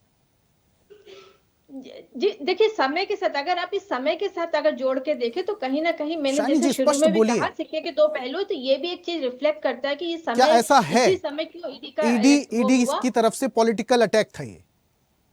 जी देखिए, समय के साथ अगर आप इस समय के साथ अगर जोड़ के देखें तो कहीं ना कहीं मैंने जैसे शुरू में भी कहा सिक्के के दो पहलू, तो ये भी एक चीज रिफ्लेक्ट करता है कि ये समय, क्या ऐसा है समय क्यों ईडी की तरफ से पॉलिटिकल अटैक था, ये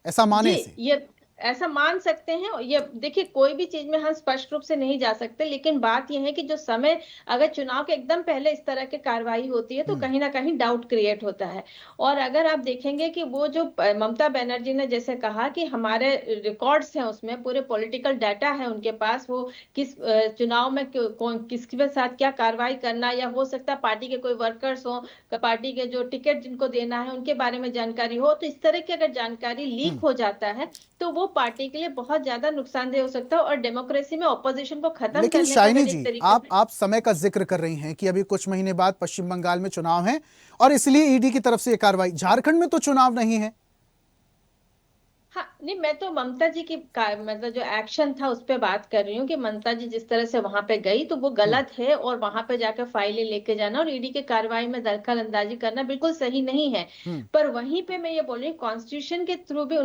ऐसा माने से? ये ऐसा मान सकते हैं। ये देखिए, कोई भी चीज में हम स्पष्ट रूप से नहीं जा सकते, लेकिन बात यह है कि जो समय अगर चुनाव के एकदम पहले इस तरह की कार्रवाई होती है तो कहीं ना कहीं डाउट क्रिएट होता है। और अगर आप देखेंगे कि वो जो ममता बनर्जी ने जैसे कहा कि हमारे रिकॉर्ड्स हैं, उसमें पूरे पॉलिटिकल डाटा है उनके पास, वो किस चुनाव में किसके साथ क्या कार्रवाई करना, या हो सकता है पार्टी के कोई वर्कर्स हो, पार्टी के जो टिकट जिनको देना है उनके बारे में जानकारी हो, तो इस तरह की अगर जानकारी लीक हो जाता है तो वो पार्टी के लिए बहुत ज्यादा नुकसानदेह हो सकता है और डेमोक्रेसी में ऑपोजिशन को खत्म लेकिन शाइनी जी आप समय का जिक्र कर रही हैं कि अभी कुछ महीने बाद पश्चिम बंगाल में चुनाव है और इसलिए ईडी की तरफ से ये कार्रवाई। झारखंड में तो चुनाव नहीं है। हाँ, नहीं, मैं तो ममता जी की मतलब जो एक्शन था उस पर बात कर रही हूँ कि ममता जी जिस तरह से वहां पे गई तो वो गलत है, और वहां पे जाकर फाइलें लेके जाना और ईडी के कार्रवाई में दखल अंदाजी करना बिल्कुल सही नहीं है। पर वहीं पे मैं ये बोल रही हूँ कॉन्स्टिट्यूशन के थ्रू भी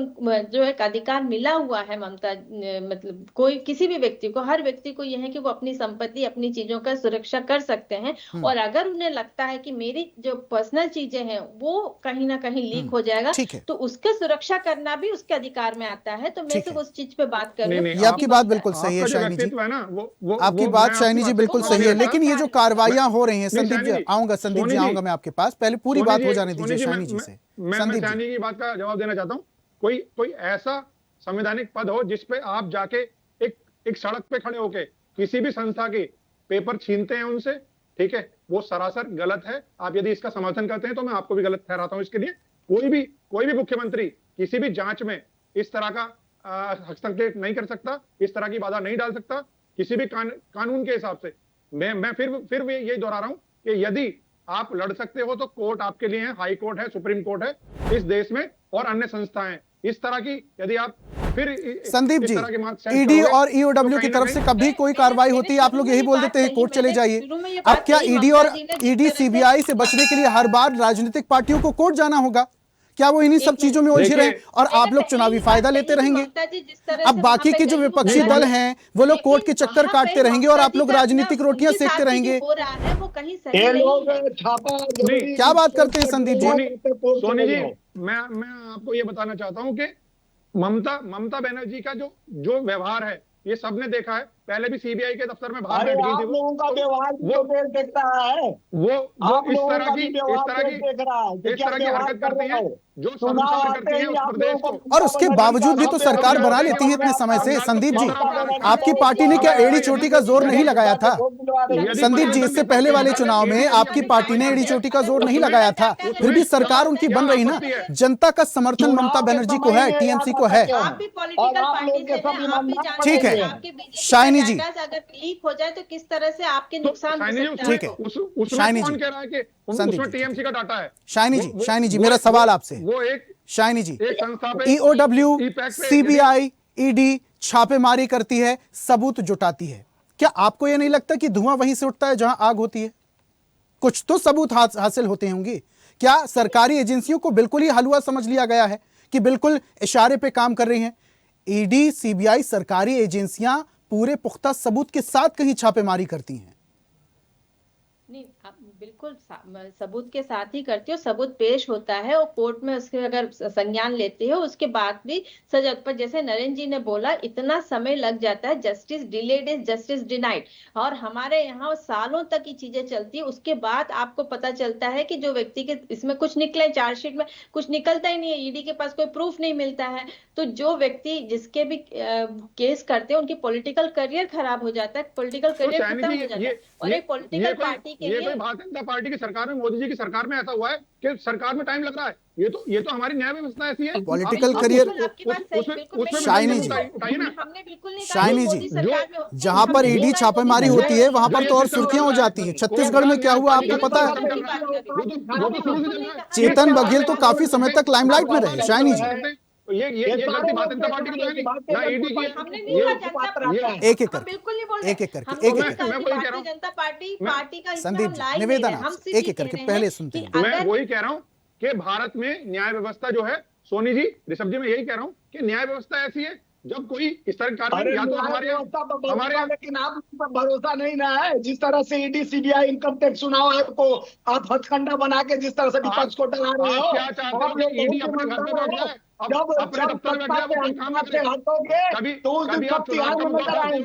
जो एक अधिकार मिला हुआ है ममता, मतलब कोई किसी भी व्यक्ति को, हर व्यक्ति को यह है कि वो अपनी संपत्ति अपनी चीजों का सुरक्षा कर सकते हैं। और अगर उन्हें लगता है कि मेरी जो पर्सनल चीजें हैं वो कहीं ना कहीं लीक हो जाएगा तो उसका सुरक्षा करना भी उसके अधिकार में आता है। तो मैं तो उस चीज पे बात कर रही हूँ। ये आपकी बात बिल्कुल सही है शाइनी जी, आपकी बात शाइनी जी बिल्कुल सही है। लेकिन ये जो कार्रवाइयां हो रही हैं, संदीप जी आऊंगा मैं आपके पास, पहले पूरी बात हो जाने दीजिए शाइनी जी से। मैं शाइनी की बात का जवाब देना चाहता हूँ। कोई ऐसा संवैधानिक पद हो जिसपे आप जाके एक सड़क पे खड़े होके किसी भी संस्था के पेपर छीनते हैं उनसे, ठीक है, वो सरासर गलत है। आप यदि इसका समर्थन करते हैं तो मैं आपको भी गलत ठहराता हूं। इसके लिए कोई भी मुख्यमंत्री किसी भी जांच में इस तरह का हस्तक्षेप नहीं कर सकता, इस तरह की बाधा नहीं डाल सकता किसी भी कानून के हिसाब से। मैं फिर यही दोहरा रहा हूं कि यदि आप लड़ सकते हो तो कोर्ट आपके लिए है, हाई कोर्ट है, सुप्रीम कोर्ट है इस देश में, और अन्य संस्थाएं। इस तरह की यदि आप फिर संदीप जी, ईडी और ईओडब्ल्यू की तरफ से कभी कोई कार्रवाई होती है आप लोग यही बोल देते हैं कोर्ट चले जाइए। अब क्या ईडी सीबीआई से बचने के लिए हर बार राजनीतिक पार्टियों को कोर्ट जाना होगा? क्या वो इन्हीं सब चीजों में उलझे रहे और आप लोग चुनावी फायदा लेते रहेंगे? अब बाकी के जो विपक्षी दल हैं वो लोग कोर्ट के चक्कर काटते रहेंगे और आप लोग राजनीतिक रोटियां सेकते रहेंगे। क्या बात करते हैं संदीप जी? सोनी जी, मैं आपको ये बताना चाहता हूं कि ममता बनर्जी का जो व्यवहार है ये सबने देखा है। पहले भी सीबीआई के दफ्तर में बाहर बैठ गई थी लोगों का व्यवहार वो देखता है, वो इस तरह की हरकत करती है जो शर्मसार करती है उस प्रदेश को। और उसके बावजूद भी तो सरकार बना लेती है इतने समय से। संदीप जी, आपकी पार्टी ने क्या एड़ी चोटी का जोर नहीं लगाया था? संदीप जी, इससे पहले वाले चुनाव में आपकी पार्टी ने एड़ी चोटी का जोर नहीं लगाया था, फिर भी सरकार उनकी बन रही ना। जनता का समर्थन ममता बनर्जी को है, टीएमसी को है। ठीक है शाइनी जी, अगर लीक हो जाए तो किस तरह से आपके नुकसान हो सकता है? ठीक है शाइनी जी, उसमें टीएमसी का डाटा है। शाइनी जी मेरा सवाल आपसे, वो एक शाइनी जी, एक संस्था पे ईओडब्ल्यू, सीबीआई, ईडी छापेमारी करती है, सबूत जुटाती है, क्या आपको यह नहीं लगता कि धुआं वहीं से उठता है जहां आग होती है? कुछ तो सबूत हासिल होते होंगे। क्या सरकारी एजेंसियों को बिल्कुल ही हलवा समझ लिया गया है कि बिल्कुल इशारे पे काम कर रही हैं? ईडी, सीबीआई सरकारी एजेंसियां पूरे पुख्ता सबूत के साथ कहीं छापेमारी करती हैं? नहीं, आप बिल्कुल सबूत के साथ ही करती हो। सबूत पेश होता है और कोर्ट में उसके अगर संज्ञान लेते हो उसके बाद भी सजा पर, जैसे नरेंद्र जी ने बोला, इतना समय लग जाता है। Justice delayed is justice denied, और हमारे यहाँ सालों तक ये चीजें चलती है। उसके बाद आपको पता चलता है कि जो व्यक्ति के इसमें कुछ निकले, चार्जशीट में कुछ निकलता ही नहीं है, ईडी के पास कोई प्रूफ नहीं मिलता है, तो जो व्यक्ति जिसके भी केस करते हैं उनकी पॉलिटिकल करियर खराब हो जाता है, पॉलिटिकल करियर खत्म हो जाता है। और एक पॉलिटिकल पार्टी के लिए भारतीय जनता पार्टी की सरकार में, मोदी जी की सरकार में ऐसा हुआ है कि सरकार में टाइम लग रहा है। ये तो हमारी न्याय व्यवस्था ऐसी है। पॉलिटिकल करियर शाइनी जी, जहां पर ईडी छापेमारी होती है वहां पर तो और सुर्खियां हो जाती है। छत्तीसगढ़ में क्या हुआ आपको पता है? चेतन बघेल तो काफी समय तक लाइमलाइट में रहे। शाइनी जी, ये गलती भारतीय जनता पार्टी की तो है नहीं, ना ईडी की। एक एक करके जनता पार्टी का संदीप जी, निवेदन एक एक करके पहले सुनते हैं। मैं वही कह रहा हूँ कि भारत में न्याय व्यवस्था जो है, सोनी जी, ऋषभ जी, मैं यही कह रहा हूँ कि न्याय व्यवस्था ऐसी है जब कोई इस तरह का कार्य या तो हमारे लेकिन आप पर भरोसा नहीं ना है। जिस तरह से ईडी, सीबीआई, इनकम टैक्स चुनाव आयोग को आप हथकंडा बना के जिस तरह से विपक्ष को डरा रहे हो, क्या चाहते हो कि ईडी अपने घर पे बैठ जाए, अपने दफ्तर में बैठ जाए, वो कोई काम ना करे? कभी आप चुनाव का मुद्दा उठाते हो,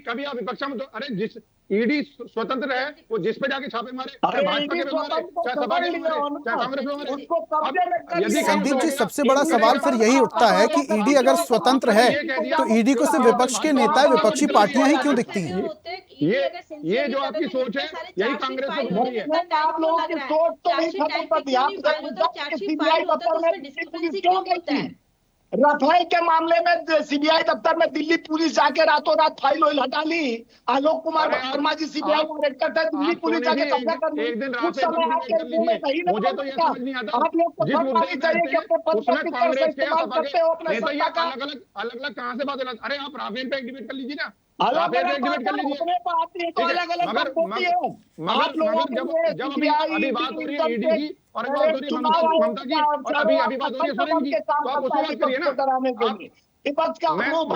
कभी आप विपक्ष में, अरे जिस ईडी स्वतंत्र है वो जिस पे जाके छापे मारे, चाहे भाजपा के पे मारे, चाहे सपा के मारे, चाहे कांग्रेस में मारे। संदीप जी, सबसे बड़ा सवाल फिर यही उठता है कि ईडी अगर स्वतंत्र है तो ईडी को सिर्फ विपक्ष के नेता, विपक्षी पार्टियां ही क्यों दिखती हैं? ये जो आपकी सोच है यही कांग्रेस को बन रही है। आप लोगों की सोच तो नहीं खत्म पर ध्यान सीबीआई दफ्तर में क्यों गई थी? राफेल के मामले में सीबीआई दफ्तर में दिल्ली पुलिस जाके रातों रात फाइल हटा ली। आलोक कुमार वर्मा जी सीबीआई डायरेक्टर थे, दिल्ली पुलिस जाके कब्जा कर ली। कुछ समय आपके मुझे तो ये समझ नहीं आता, आप लोग को समझनी चाहिए कि अपने पद को किस तरह से इस्तेमाल करते हो अपने सत्ता का। अलग कहाँ से बात है? अरे आप राफेल पे डिबेट कर लीजिए ना, अलग अलग बात होती है। आप लोगों जब अभी बात हो रही है ईडी की और ममता की और अभी बात हो रही है सुरेंद्र की, तो आप उसमें बात करिए ना। विपक्ष का मैं आपको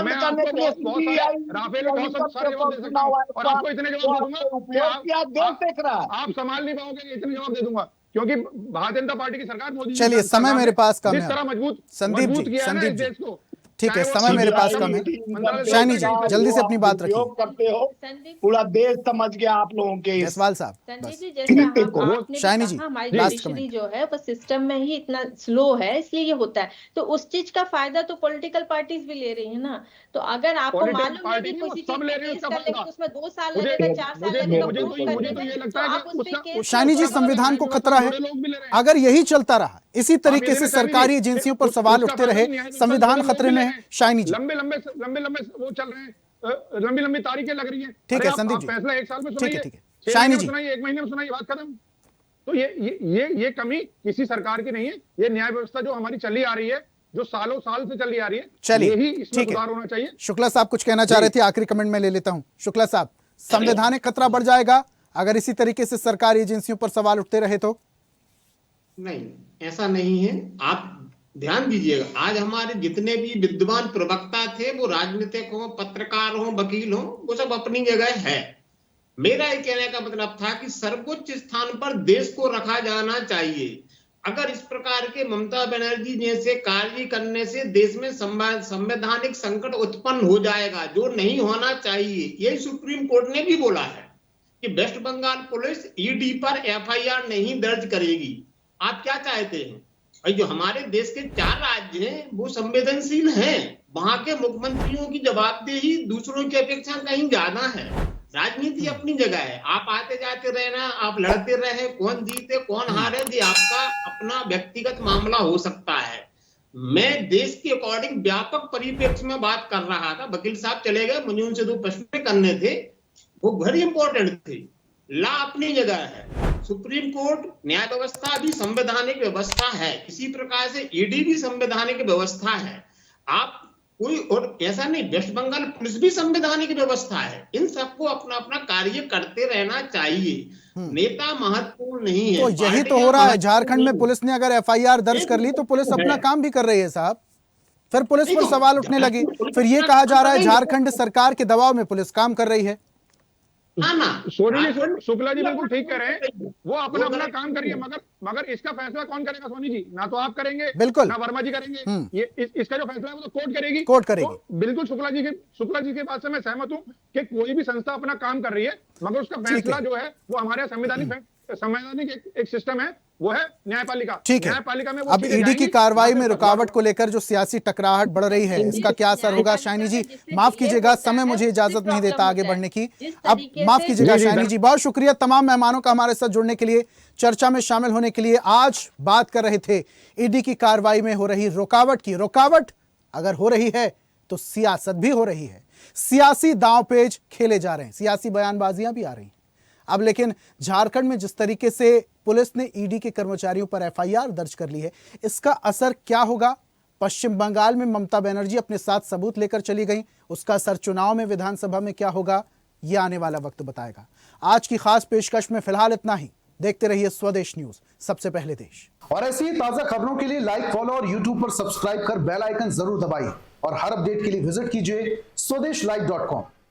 राफेल में बहुत सारे जवाब दे सकता हूँ और आपको इतने जवाब दे दूंगा आप संभाल नहीं पाओगे। इतने जवाब दे दूंगा क्योंकि भारतीय जनता पार्टी की सरकार मोदी। चलिए, समय मेरे पास कम है। जिस तरह मजबूत संदीप जी, किया है इस देश को, ठीक है, समय मेरे पास कम है। शाइनी जी जल्दी से अपनी बात रखिए। करते हो, पूरा देश समझ गया आप लोगों के। जसवाल साहब, संजय जी, जैसे आपने शाइनी जी, हमारी जुडिशरी जो है वो सिस्टम में ही इतना स्लो है, इसलिए ये होता है। तो उस चीज का फायदा तो पॉलिटिकल पार्टीज भी ले रही है ना। तो अगर आपको मालूम है कि किसी चीज में केस कर लेंगे उसमें 2 साल लगेगा, 4 साल लगेगा, शाइनी जी संविधान को खतरा है। अगर यही चलता रहा, इसी तरीके से सरकारी एजेंसियों पर सवाल उठते रहे, संविधान खतरे में है। शाइनी जी, लंबे वो चल रहे हैं, लंबी तारीखें लग रही है। ठीक है संदीप जी, फैसला 1 साल में सुनाइए, ठीक है शाइनी जी, 1 महीने में सुनाइए, बात खत्म। तो ये कमी किसी सरकार की नहीं है, ये न्याय व्यवस्था जो हमारी चली आ रही है, जो सालों साल से चली आ रही है, चलिए यही इसमें सुधार होना चाहिए। शुक्ला साहब कुछ कहना चाह रहे थे, आखिरी कमेंट में ले लेता हूं। शुक्ला साहब, संवैधानिक खतरा बढ़ जाएगा अगर इसी तरीके से सरकारी एजेंसियों पर सवाल उठते रहे तो? नहीं, ऐसा नहीं है। आप ध्यान दीजिएगा, आज हमारे जितने भी विद्वान प्रवक्ता थे, वो राजनीतिक हो, पत्रकार हो, वकील हो, वो सब अपनी जगह है। मेरा ये कहने का मतलब था कि सर्वोच्च स्थान पर देश को रखा जाना चाहिए। अगर इस प्रकार के ममता बनर्जी जैसे कार्य करने से देश में संवैधानिक संकट उत्पन्न हो जाएगा, जो नहीं होना चाहिए। यही सुप्रीम कोर्ट ने भी बोला है कि वेस्ट बंगाल पुलिस ईडी पर एफआईआर नहीं दर्ज करेगी। आप क्या चाहते हैं? और जो हमारे देश के 4 राज्य हैं वो संवेदनशील हैं, वहां के मुख्यमंत्रियों की जवाबदेही दूसरों की अपेक्षा कहीं ज्यादा है। राजनीति अपनी जगह है, आप आते जाते रहना, आप लड़ते रहे, कौन जीते कौन हारे, ये आपका अपना व्यक्तिगत मामला हो सकता है। मैं देश के अकॉर्डिंग व्यापक परिप्रेक्ष्य में बात कर रहा था। वकील साहब चले गए, मुझे उनसे 2 प्रश्न करने थे, वो वेरी इंपॉर्टेंट थे। लॉ अपनी जगह है, सुप्रीम कोर्ट, न्याय व्यवस्था भी संवैधानिक व्यवस्था है, किसी प्रकार से ईडी भी संवैधानिक व्यवस्था है। आप कोई और ऐसा नहीं, वेस्ट बंगाल पुलिस भी संवैधानिक व्यवस्था है। इन सबको अपना अपना कार्य करते रहना चाहिए, नेता महत्वपूर्ण नहीं है। तो यही तो हो रहा है। झारखंड में पुलिस ने अगर एफआईआर दर्ज कर ली तो पुलिस अपना काम भी कर रही है साहब, फिर पुलिस पर सवाल उठने लगे, फिर ये कहा जा रहा है झारखंड सरकार के दबाव में पुलिस काम कर रही है। सोनी जी, शुक्ला जी बिल्कुल ठीक कह रहे हैं, वो अपना काम करिए, मगर इसका फैसला कौन करेगा सोनी जी? ना तो आप करेंगे, बिल्कुल ना वर्मा जी करेंगे। ये इसका जो फैसला है वो तो कोर्ट करेगी। तो बिल्कुल शुक्ला जी के बात से मैं सहमत हूँ कि कोई भी संस्था अपना काम कर रही है, मगर उसका फैसला जो है वो हमारे संवैधानिक एक सिस्टम है, वो है न्यायपालिका। ठीक है, न्यायपालिका में अब ईडी की कार्रवाई में रुकावट को लेकर जो सियासी टकराहट बढ़ रही है, इसका क्या असर होगा? शाइनी जी माफ कीजिएगा, समय मुझे इजाजत नहीं देता आगे बढ़ने की। अब माफ कीजिएगा शाइनी जी, बहुत शुक्रिया तमाम मेहमानों का हमारे साथ जुड़ने के लिए, चर्चा में शामिल होने के लिए। आज बात कर रहे थे ईडी की कार्रवाई में हो रही रुकावट की। रुकावट अगर हो रही है तो सियासत भी हो रही है, सियासी दांवपेच खेले जा रहे हैं, सियासी बयानबाजियां भी आ रही हैं। अब लेकिन झारखंड में जिस तरीके से पुलिस ने ईडी के कर्मचारियों पर एफआईआर दर्ज कर ली है, इसका असर क्या होगा? पश्चिम बंगाल में ममता बनर्जी अपने साथ सबूत लेकर चली गई, उसका असर चुनाव में विधानसभा में क्या होगा, यह आने वाला वक्त बताएगा। आज की खास पेशकश में फिलहाल इतना ही। देखते रहिए स्वदेश न्यूज, सबसे पहले देश। और ऐसी ही ताजा खबरों के लिए लाइक, फॉलो और यूट्यूब पर सब्सक्राइब कर बेल आइकन जरूर दबाइए और हर अपडेट के लिए विजिट कीजिए स्वदेशलाइव.com।